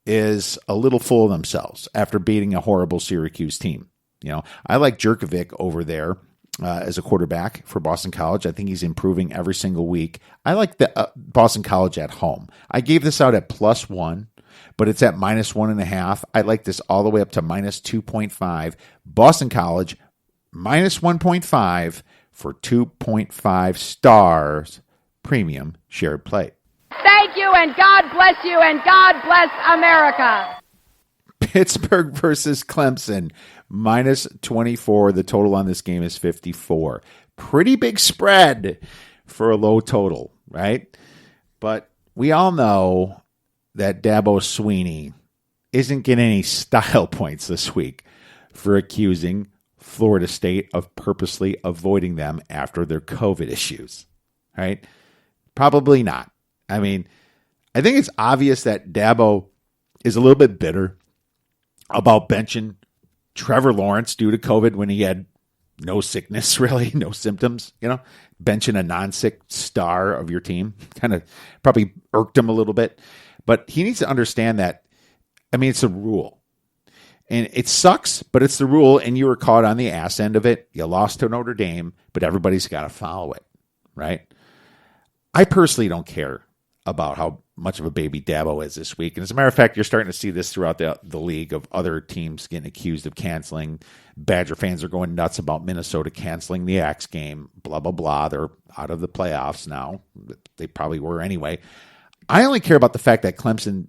is a little full of themselves after beating a horrible Syracuse team. I like Jerkovic over there as a quarterback for Boston College. I think he's improving every single week. I like the Boston College at home. I gave this out at +1, but it's at -1.5. I like this all the way up to -2.5. Boston College, -1.5 for 2.5 stars premium shared play. Thank you, and God bless you, and God bless America. Pittsburgh versus Clemson, -24. The total on this game is 54. Pretty big spread for a low total, right? But we all know that Dabo Swinney isn't getting any style points this week for accusing Florida State of purposely avoiding them after their COVID issues, right? Probably not. I think it's obvious that Dabo is a little bit bitter about benching Trevor Lawrence due to COVID when he had no sickness, really, no symptoms. Benching a non-sick star of your team kind of probably irked him a little bit. But he needs to understand that, it's a rule. And it sucks, but it's the rule, and you were caught on the ass end of it. You lost to Notre Dame, but everybody's got to follow it, right? I personally don't care about how much of a baby Dabo is this week. And as a matter of fact, you're starting to see this throughout the league of other teams getting accused of canceling. Badger fans are going nuts about Minnesota canceling the Axe game, blah, blah, blah. They're out of the playoffs now. They probably were anyway. I only care about the fact that Clemson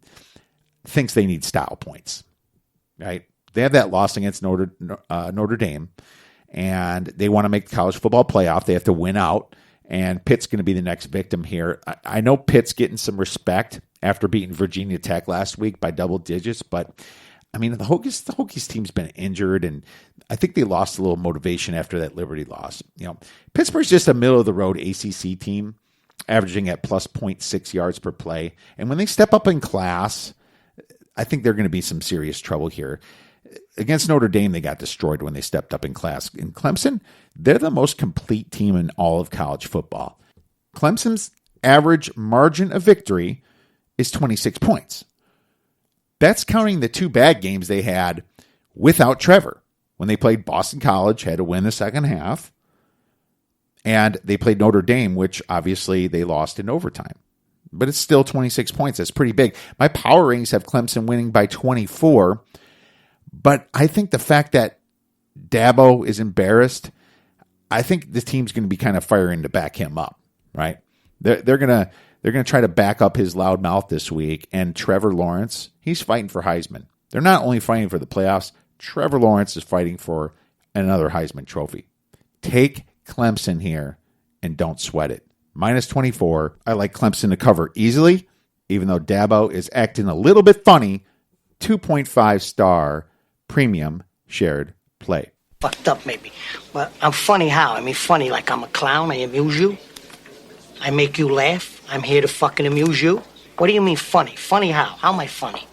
thinks they need style points, right? They have that loss against Notre Dame, and they want to make the college football playoff. They have to win out. And Pitt's going to be the next victim here. I know Pitt's getting some respect after beating Virginia Tech last week by double digits, but I mean, the Hokies team's been injured, and I think they lost a little motivation after that Liberty loss. You know, Pittsburgh's just a middle of the road ACC team, averaging at plus 0.6 yards per play. And when they step up in class, I think they're going to be some serious trouble here. Against Notre Dame, they got destroyed when they stepped up in class. In Clemson, they're the most complete team in all of college football. Clemson's average margin of victory is 26 points. That's counting the two bad games they had without Trevor. When they played Boston College, had to win the second half. And they played Notre Dame, which obviously they lost in overtime. But it's still 26 points. That's pretty big. My power rings have Clemson winning by 24. But I think the fact that Dabo is embarrassed, I think the team's going to be kind of firing to back him up, right? They're going to try to back up his loud mouth this week. And Trevor Lawrence, he's fighting for Heisman. They're not only fighting for the playoffs. Trevor Lawrence is fighting for another Heisman Trophy. Take Clemson here and don't sweat it. Minus 24. I like Clemson to cover easily, even though Dabo is acting a little bit funny. 2.5 star premium shared play. Fucked up, maybe. But I'm funny how? I mean, funny like I'm a clown. I amuse you. I make you laugh. I'm here to fucking amuse you. What do you mean funny? Funny how? How am I funny?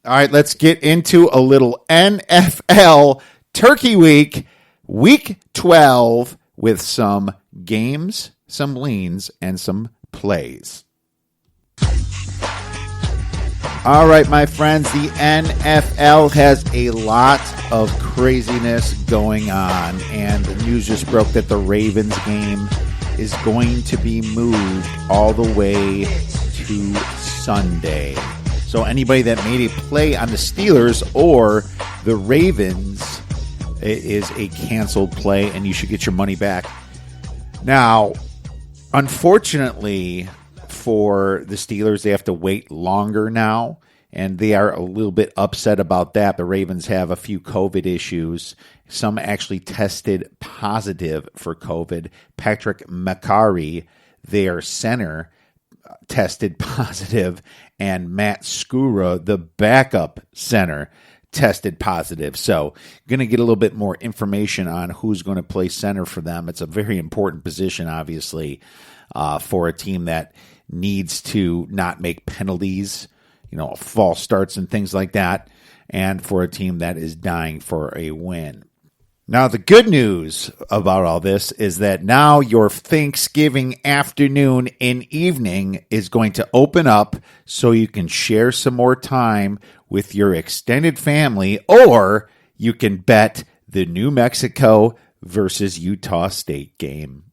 All right, let's get into a little NFL Turkey Week, Week 12, with some games, some leans, and some plays. All right, my friends, the NFL has a lot of craziness going on, and the news just broke that the Ravens game is going to be moved all the way to Sunday. So anybody that made a play on the Steelers or the Ravens, it is a canceled play, and you should get your money back. Now, unfortunately for the Steelers, they have to wait longer now, and they are a little bit upset about that. The Ravens have a few COVID issues. Some actually tested positive for COVID. Patrick McCarry, their center, tested positive, and Matt Skura, the backup center, tested positive. So going to get a little bit more information on who's going to play center for them. It's a very important position, obviously, for a team that needs to not make penalties, false starts and things like that, and for a team that is dying for a win. Now, the good news about all this is that now your Thanksgiving afternoon and evening is going to open up so you can share some more time with your extended family, or you can bet the New Mexico versus Utah State game.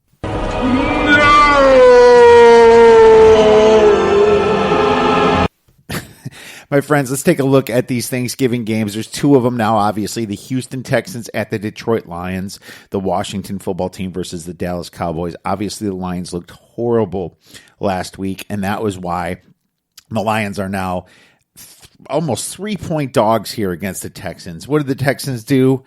My friends, let's take a look at these Thanksgiving games. There's two of them now, obviously. The Houston Texans at the Detroit Lions. The Washington football team versus the Dallas Cowboys. Obviously, the Lions looked horrible last week, and that was why the Lions are now almost 3-point dogs here against the Texans. What did the Texans do?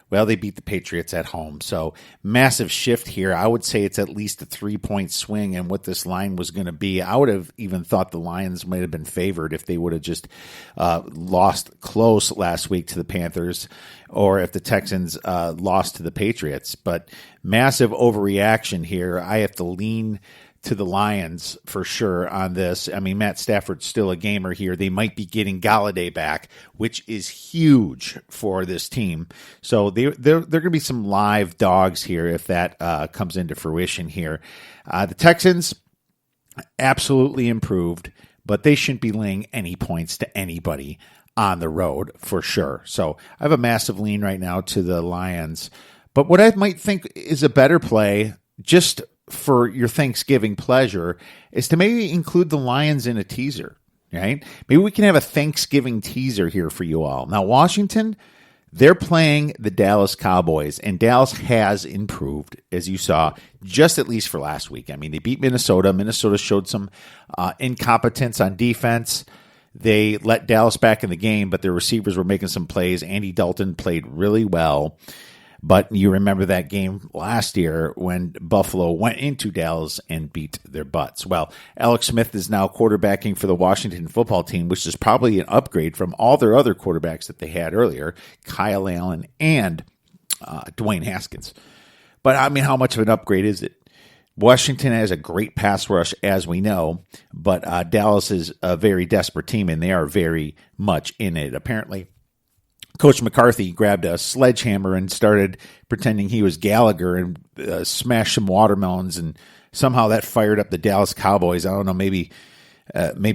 Well, they beat the Patriots at home. So massive shift here. I would say it's at least a 3-point swing in what this line was going to be. I would have even thought the Lions might have been favored if they would have just lost close last week to the Panthers, or if the Texans lost to the Patriots. But massive overreaction here. I have to lean to the Lions for sure on this. I mean, Matt Stafford's still a gamer here. They might be getting Galladay back, which is huge for this team. So they're going to be some live dogs here if that comes into fruition here. The Texans absolutely improved, but they shouldn't be laying any points to anybody on the road for sure. So I have a massive lean right now to the Lions. But what I might think is a better play, just for your Thanksgiving pleasure, is to maybe include the Lions in a teaser, right? Maybe we can have a Thanksgiving teaser here for you all. Now, Washington, they're playing the Dallas Cowboys, and Dallas has improved, as you saw, just at least for last week. I mean, they beat Minnesota. Minnesota showed some incompetence on defense. They let Dallas back in the game, but their receivers were making some plays. Andy Dalton played really well. But you remember that game last year when Buffalo went into Dallas and beat their butts. Well, Alex Smith is now quarterbacking for the Washington football team, which is probably an upgrade from all their other quarterbacks that they had earlier, Kyle Allen and Dwayne Haskins. But, I mean, how much of an upgrade is it? Washington has a great pass rush, as we know, but Dallas is a very desperate team, and they are very much in it. Apparently, Coach McCarthy grabbed a sledgehammer and started pretending he was Gallagher and smashed some watermelons, and somehow that fired up the Dallas Cowboys. I don't know, maybe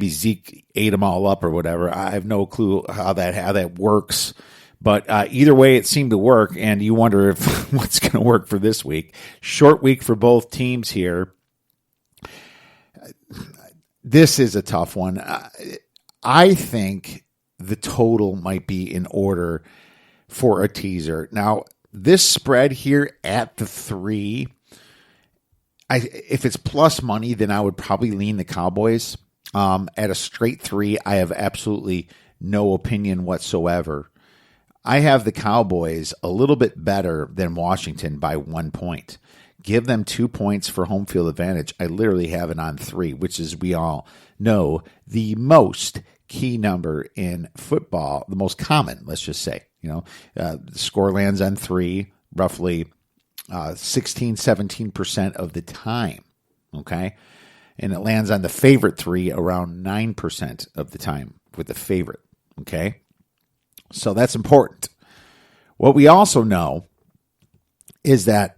Zeke ate them all up or whatever. I have no clue how that works. But either way, it seemed to work, and you wonder if what's going to work for this week. Short week for both teams here. This is a tough one. I think the total might be in order for a teaser. Now, this spread here at the 3, if it's plus money, then I would probably lean the Cowboys. At a straight 3, I have absolutely no opinion whatsoever. I have the Cowboys a little bit better than Washington by 1 point. Give them 2 points for home field advantage. I literally have it on 3, which is, we all know, the most key number in football, the most common, let's just say. The score lands on 3 roughly 16-17% of the time, okay? And it lands on the favorite 3 around 9% of the time with the favorite, okay? So that's important. What we also know is that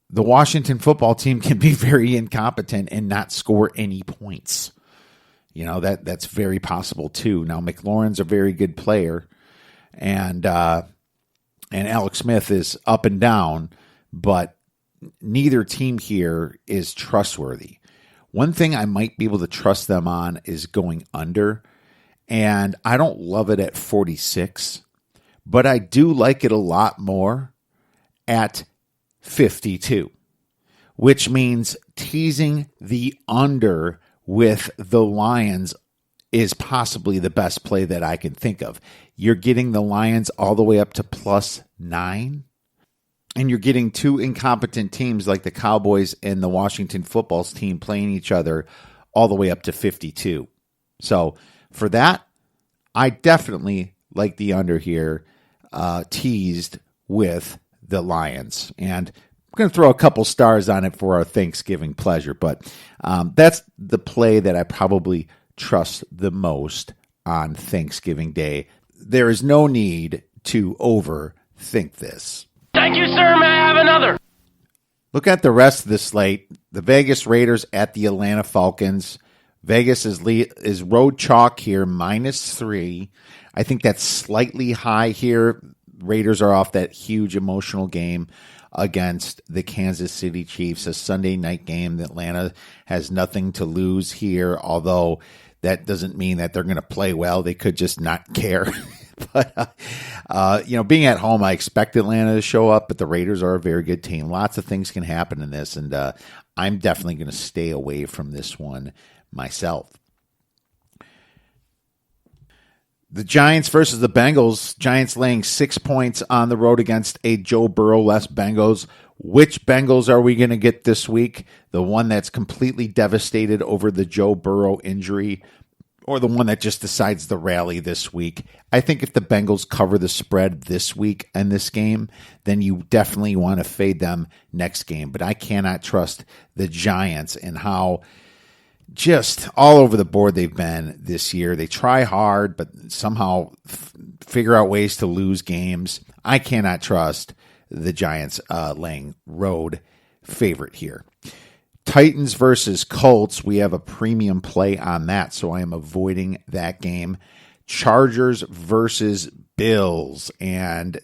the Washington football team can be very incompetent and not score any points. That's very possible too. Now, McLaurin's a very good player, and Alex Smith is up and down, but neither team here is trustworthy. One thing I might be able to trust them on is going under, and I don't love it at 46, but I do like it a lot more at 52, which means teasing the under with the Lions is possibly the best play that I can think of. You're getting the Lions all the way up to plus 9, and you're getting 2 incompetent teams like the Cowboys and the Washington football team playing each other all the way up to 52. So for that, I definitely like the under here, teased with the Lions. And I'm going to throw a couple stars on it for our Thanksgiving pleasure, but that's the play that I probably trust the most on Thanksgiving Day. There is no need to overthink this. Thank you, sir. May I have another? Look at the rest of the slate. The Vegas Raiders at the Atlanta Falcons. Vegas is road chalk here, -3. I think that's slightly high here. Raiders are off that huge emotional game against the Kansas City Chiefs, a Sunday night game. Atlanta has nothing to lose here, although that doesn't mean that they're going to play well. They could just not care. But, being at home, I expect Atlanta to show up, but the Raiders are a very good team. Lots of things can happen in this, and I'm definitely going to stay away from this one myself. The Giants versus the Bengals. Giants laying 6 points on the road against a Joe Burrow-less Bengals. Which Bengals are we going to get this week? The one that's completely devastated over the Joe Burrow injury, or the one that just decides the rally this week? I think if the Bengals cover the spread this week in this game, then you definitely want to fade them next game. But I cannot trust the Giants and how just all over the board they've been this year. They try hard, but somehow figure out ways to lose games. I cannot trust the Giants laying road favorite here. Titans versus Colts. We have a premium play on that, so I am avoiding that game. Chargers versus Bills. And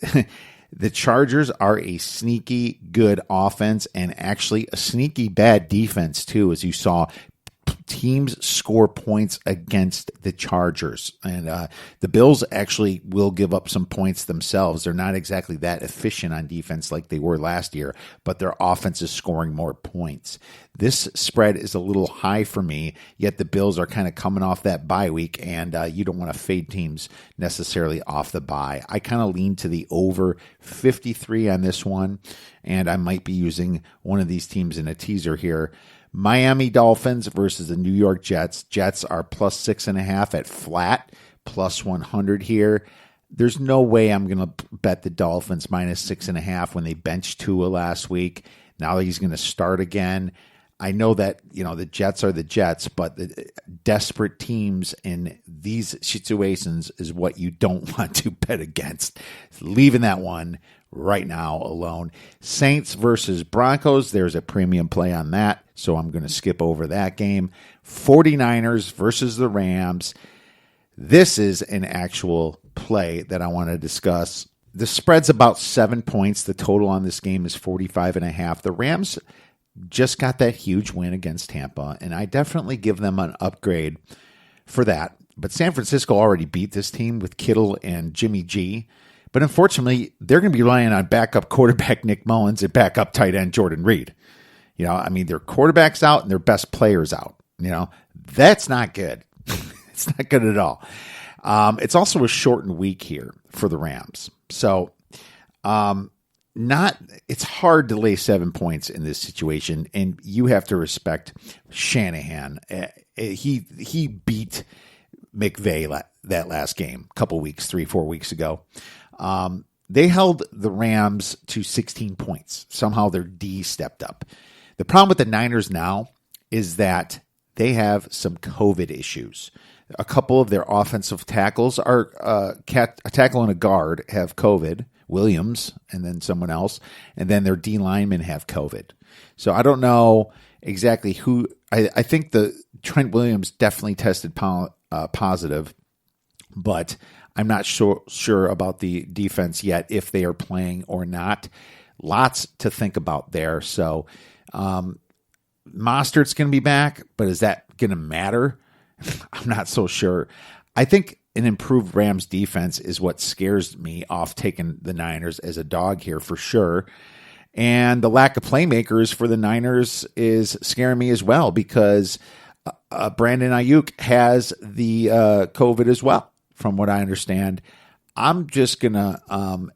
the Chargers are a sneaky good offense and actually a sneaky bad defense too, as you saw. Teams score points against the Chargers, and the Bills actually will give up some points themselves. They're not exactly that efficient on defense like they were last year, but their offense is scoring more points. This spread is a little high for me, yet the Bills are kind of coming off that bye week, and you don't want to fade teams necessarily off the bye. I kind of lean to the over 53 on this one, and I might be using one of these teams in a teaser here. Miami Dolphins versus the New York Jets. Jets are plus 6.5 at flat, plus 100 here. There's no way I'm going to bet the Dolphins minus 6.5 when they benched Tua last week. Now he's going to start again. I know that, the Jets are the Jets, but the desperate teams in these situations is what you don't want to bet against. Leaving that one right now alone. Saints versus Broncos. There's a premium play on that, so I'm going to skip over that game. 49ers versus the Rams. This is an actual play that I want to discuss. The spread's about 7 points. The total on this game is 45.5. The Rams just got that huge win against Tampa, and I definitely give them an upgrade for that. But San Francisco already beat this team with Kittle and Jimmy G. But unfortunately, they're going to be relying on backup quarterback Nick Mullins and backup tight end Jordan Reed. Their quarterback's out and their best player's out. That's not good. It's not good at all. It's also a shortened week here for the Rams. So, it's hard to lay 7 points in this situation, and you have to respect Shanahan. He beat McVay that last game a couple weeks, 3-4 weeks ago. They held the Rams to 16 points. Somehow their D stepped up. The problem with the Niners now is that they have some COVID issues. A couple of their offensive tackles are a tackle and a guard have COVID, Williams, and then someone else, and then their D linemen have COVID. So I don't know exactly who. I think the Trent Williams definitely tested positive, but I'm not sure about the defense yet, if they are playing or not. Lots to think about there. So Mostert's going to be back, but is that going to matter? I'm not so sure. I think an improved Rams defense is what scares me off taking the Niners as a dog here for sure. And the lack of playmakers for the Niners is scaring me as well, because Brandon Ayuk has the COVID as well, from what I understand. I'm just going to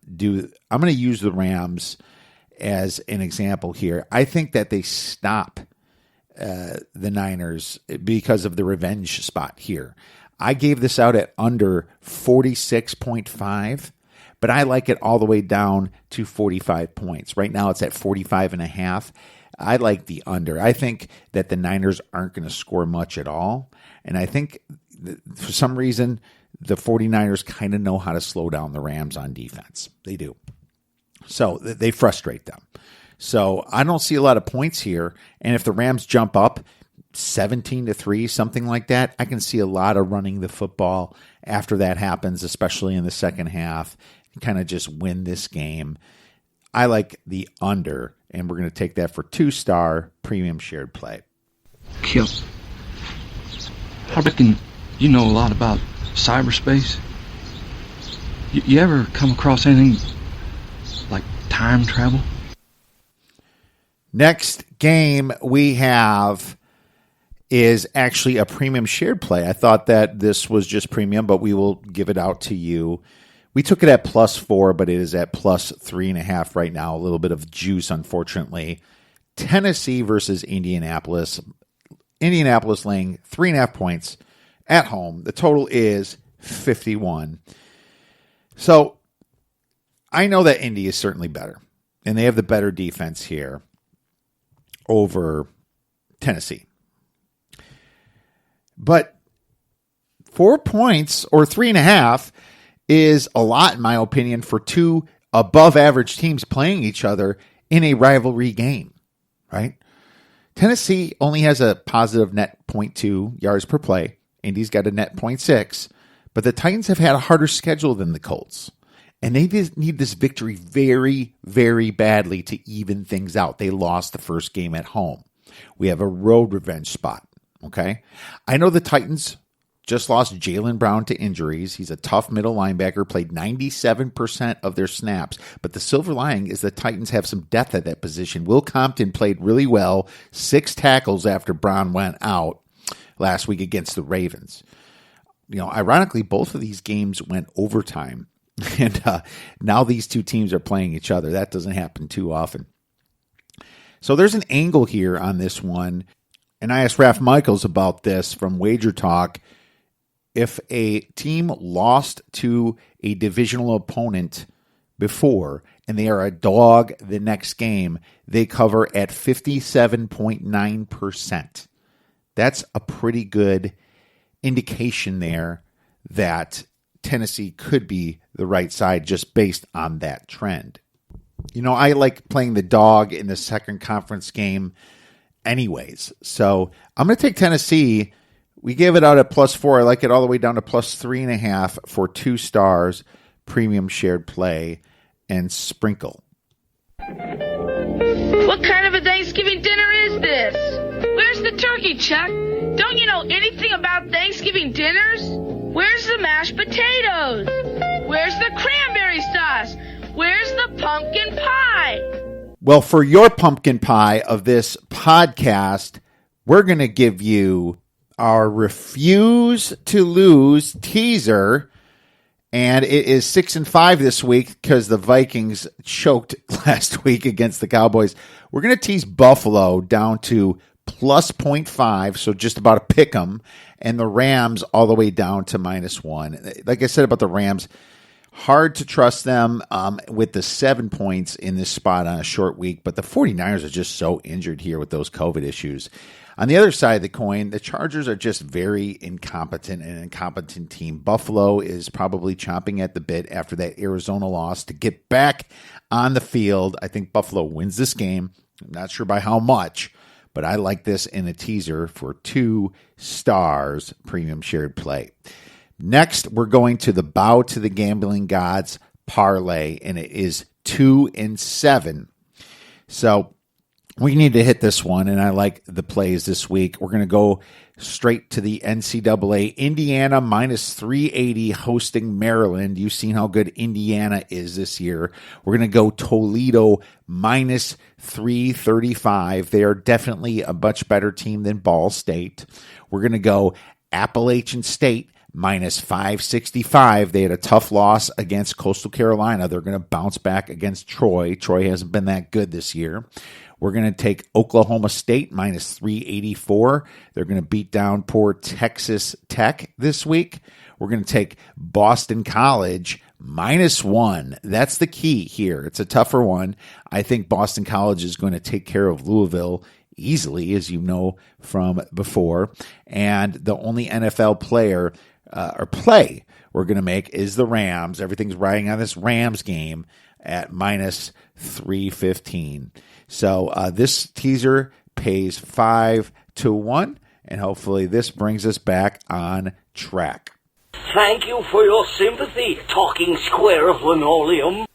use the Rams as an example here. I think that they stop the Niners because of the revenge spot here. I gave this out at under 46.5, but I like it all the way down to 45 points. Right now it's at 45.5. I like the under. I think that the Niners aren't going to score much at all. And I think for some reason, the 49ers kind of know how to slow down the Rams on defense. They do. So they frustrate them. So I don't see a lot of points here. And if the Rams jump up 17-3, something like that, I can see a lot of running the football after that happens, especially in the second half. Kind of just win this game. I like the under, and we're going to take that for 2-star premium shared play. Kip, I reckon you know a lot about cyberspace. You ever come across anything like time travel? Next game we have is actually a premium shared play. I thought that this was just premium, but we will give it out to you. We took it at +4, but it is at +3.5 right now. A little bit of juice, unfortunately. Tennessee versus Indianapolis. Indianapolis laying 3.5 points at home. The total is 51. So I know that Indy is certainly better, and they have the better defense here over Tennessee. But 4 points or 3.5 is a lot, in my opinion, for two above-average teams playing each other in a rivalry game, right? Tennessee only has a positive net 0.2 yards per play. Indy's got a net 0.6, But the Titans have had a harder schedule than the Colts. And they need this victory very, very badly to even things out. They lost the first game at home. We have a road revenge spot, okay? I know the Titans just lost Jaylen Brown to injuries. He's a tough middle linebacker, played 97% of their snaps. But the silver lining is the Titans have some depth at that position. Will Compton played really well, 6 tackles after Brown went out last week against the Ravens. Ironically, both of these games went overtime. And now these two teams are playing each other. That doesn't happen too often. So there's an angle here on this one. And I asked Raph Michaels about this from Wager Talk. If a team lost to a divisional opponent before and they are a dog the next game, they cover at 57.9%. That's a pretty good indication there that Tennessee could be the right side just based on that trend. I like playing the dog in the second conference game anyways. So I'm going to take Tennessee. We gave it out at +4. I like it all the way down to +3.5 for 2 stars, premium shared play, and sprinkle. What kind of a Thanksgiving dinner is this? Where's the turkey, Chuck? Don't you know anything about Thanksgiving dinners? Where's the mashed potatoes? Where's the cranberry sauce? Where's the pumpkin pie? Well, for your pumpkin pie of this podcast, we're going to give you our refuse to lose teaser. And it is 6-5 this week because the Vikings choked last week against the Cowboys. We're going to tease Buffalo down to +0.5, so just about a pick 'em, and the Rams all the way down to -1. Like I said about the Rams, hard to trust them with the 7 points in this spot on a short week, but the 49ers are just so injured here with those COVID issues. On the other side of the coin, the Chargers are just very incompetent, an incompetent team. Buffalo is probably chomping at the bit after that Arizona loss to get back on the field. I think Buffalo wins this game. I'm not sure by how much, but I like this in a teaser for 2 stars premium shared play. Next, we're going to the bow to the gambling gods parlay, and it is 2 and 7. So we need to hit this one, and I like the plays this week. We're going to go straight to the NCAA. Indiana -380 hosting Maryland. You've seen how good Indiana is this year. We're going to go Toledo -335. They are definitely a much better team than Ball State. We're going to go Appalachian State -565. They had a tough loss against Coastal Carolina. They're going to bounce back against Troy. Troy hasn't been that good this year. We're going to take Oklahoma State -384. They're going to beat down poor Texas Tech this week. We're going to take Boston College -1. That's the key here. It's a tougher one. I think Boston College is going to take care of Louisville easily, as you know from before. And the only NFL player or play we're going to make is the Rams. Everything's riding on this Rams game at -315. So this teaser pays 5-1, and hopefully this brings us back on track. Thank you for your sympathy, talking square of linoleum.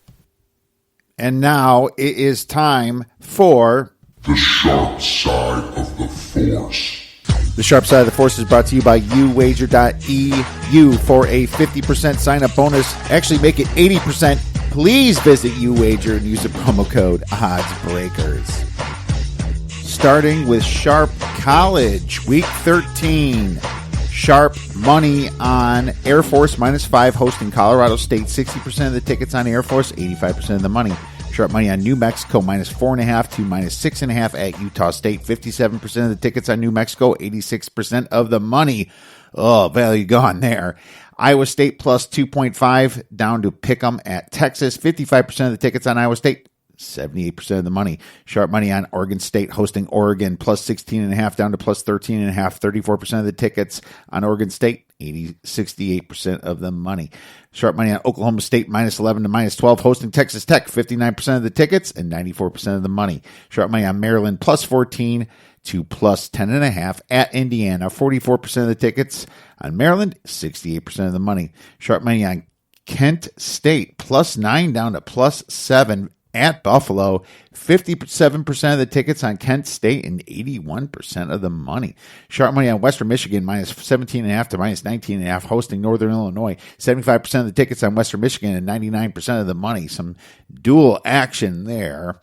And now it is time for The Sharp Side of the Force. The Sharp Side of the Force is brought to you by uwager.eu for a 50% sign-up bonus. Actually, make it 80%. Please visit UWager and use the promo code OddsBreakers. Starting with Sharp College, Week 13. Sharp money on Air Force -5 hosting Colorado State. 60% of the tickets on Air Force, 85% of the money. Sharp money on New Mexico -4.5 to -6.5 at Utah State. 57% of the tickets on New Mexico, 86% of the money. Oh, value gone there. Iowa State +2.5 down to Pick'em at Texas. 55% of the tickets on Iowa State, 78% of the money. Sharp money on Oregon State hosting Oregon +16.5 down to +13.5. 34% of the tickets on Oregon State, 68% of the money. Sharp money on Oklahoma State -11 to -12 hosting Texas Tech. 59% of the tickets and 94% of the money. Sharp money on Maryland +14 to plus 10.5 at Indiana. 44% of the tickets on Maryland, 68% of the money. Sharp money on Kent State, plus 9 down to plus 7 at Buffalo. 57% of the tickets on Kent State and 81% of the money. Sharp money on Western Michigan, minus 17.5 to minus 19.5, hosting Northern Illinois. 75% of the tickets on Western Michigan and 99% of the money. Some dual action there.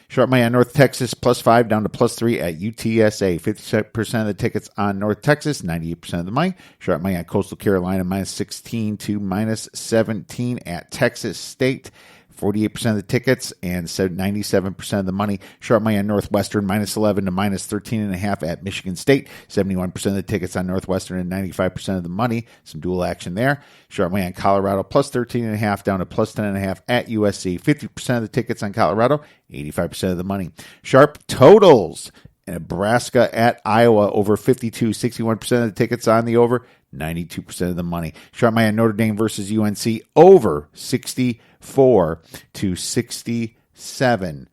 Sharp money on North Texas, plus 5 down to plus 3 at UTSA. 50% of the tickets on North Texas, 98% of the money. Sharp money on Coastal Carolina, minus 16 to minus 17 at Texas State. 48% of the tickets and 97% of the money. Sharp money on Northwestern, minus 11 to minus 13.5 at Michigan State. 71% of the tickets on Northwestern and 95% of the money. Some dual action there. Sharp money on Colorado, plus 13.5 down to plus 10.5 at USC. 50% of the tickets on Colorado, 85% of the money. Sharp totals. Nebraska at Iowa, over 52. 61% of the tickets on the over, 92% of the money. Sharp money on Notre Dame versus UNC, over 64 to 67.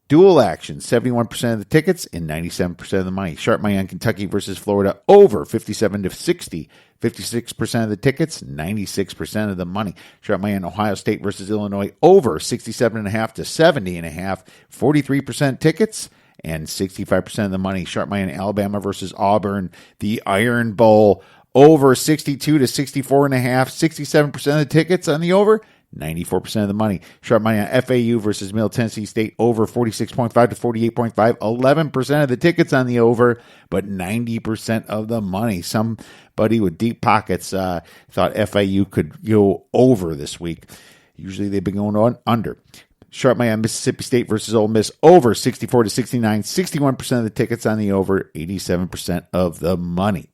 Dual action, 71% of the tickets and 97% of the money. Sharp money on Kentucky versus Florida, over 57 to 60. 56% of the tickets, 96% of the money. Sharp money on Ohio State versus Illinois, over 67.5 to 70.5. 43% tickets and 65% of the money. Sharp money on Alabama versus Auburn, the Iron Bowl, over 62 to 64.5. 67% of the tickets on the over, 94% of the money. Sharp money on FAU versus Middle Tennessee State, over 46.5 to 48.5. 11% of the tickets on the over, but 90% of the money. Somebody with deep pockets thought FAU could go over this week. Usually they've been going on under. Sharp money on Mississippi State versus Ole Miss, over 64 to 69. 61% of the tickets on the over, 87% of the money.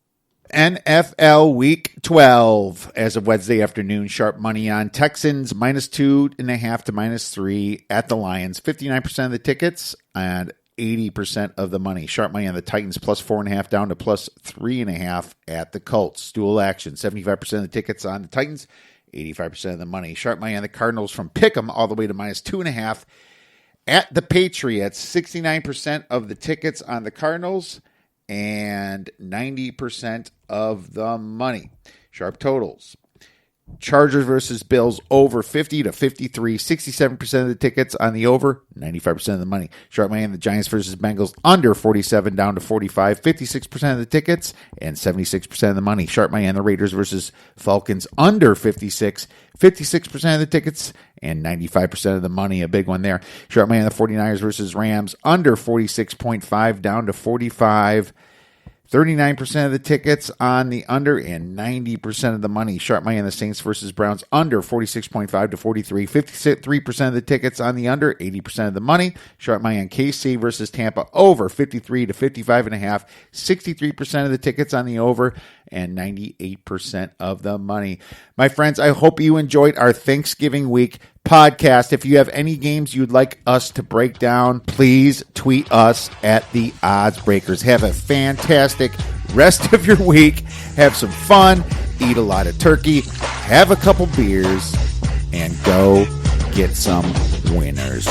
NFL Week 12 as of Wednesday afternoon. Sharp money on Texans, minus 2.5 to minus 3 at the Lions. 59% of the tickets and 80% of the money. Sharp money on the Titans, plus 4.5 down to plus 3.5 at the Colts. Dual action, 75% of the tickets on the Titans, 85% of the money. Sharp money on the Cardinals from Pick'em all the way to minus 2.5 at the Patriots. 69% of the tickets on the Cardinals and 90% of the money. Sharp totals. Chargers versus Bills, over 50 to 53. 67% of the tickets on the over, 95% of the money. Sharp money on the Giants versus Bengals, under 47 down to 45. 56% of the tickets and 76% of the money. Sharp money on the Raiders versus Falcons, under 56. 56% of the tickets and 95% of the money. A big one there. Sharp money on the 49ers versus Rams, under 46.5 down to 45. 39% of the tickets on the under and 90% of the money. Sharp money on the Saints versus Browns, under 46.5 to 43. 53% of the tickets on the under, 80% of the money. Sharp money on KC versus Tampa, over 53 to 55.5. 63% of the tickets on the over and 98% of the money. My friends, I hope you enjoyed our Thanksgiving week podcast. If you have any games you'd like us to break down, please tweet us at the Odds Breakers. Have a fantastic rest of your week. Have some fun. Eat a lot of turkey. Have a couple beers. And go get some winners.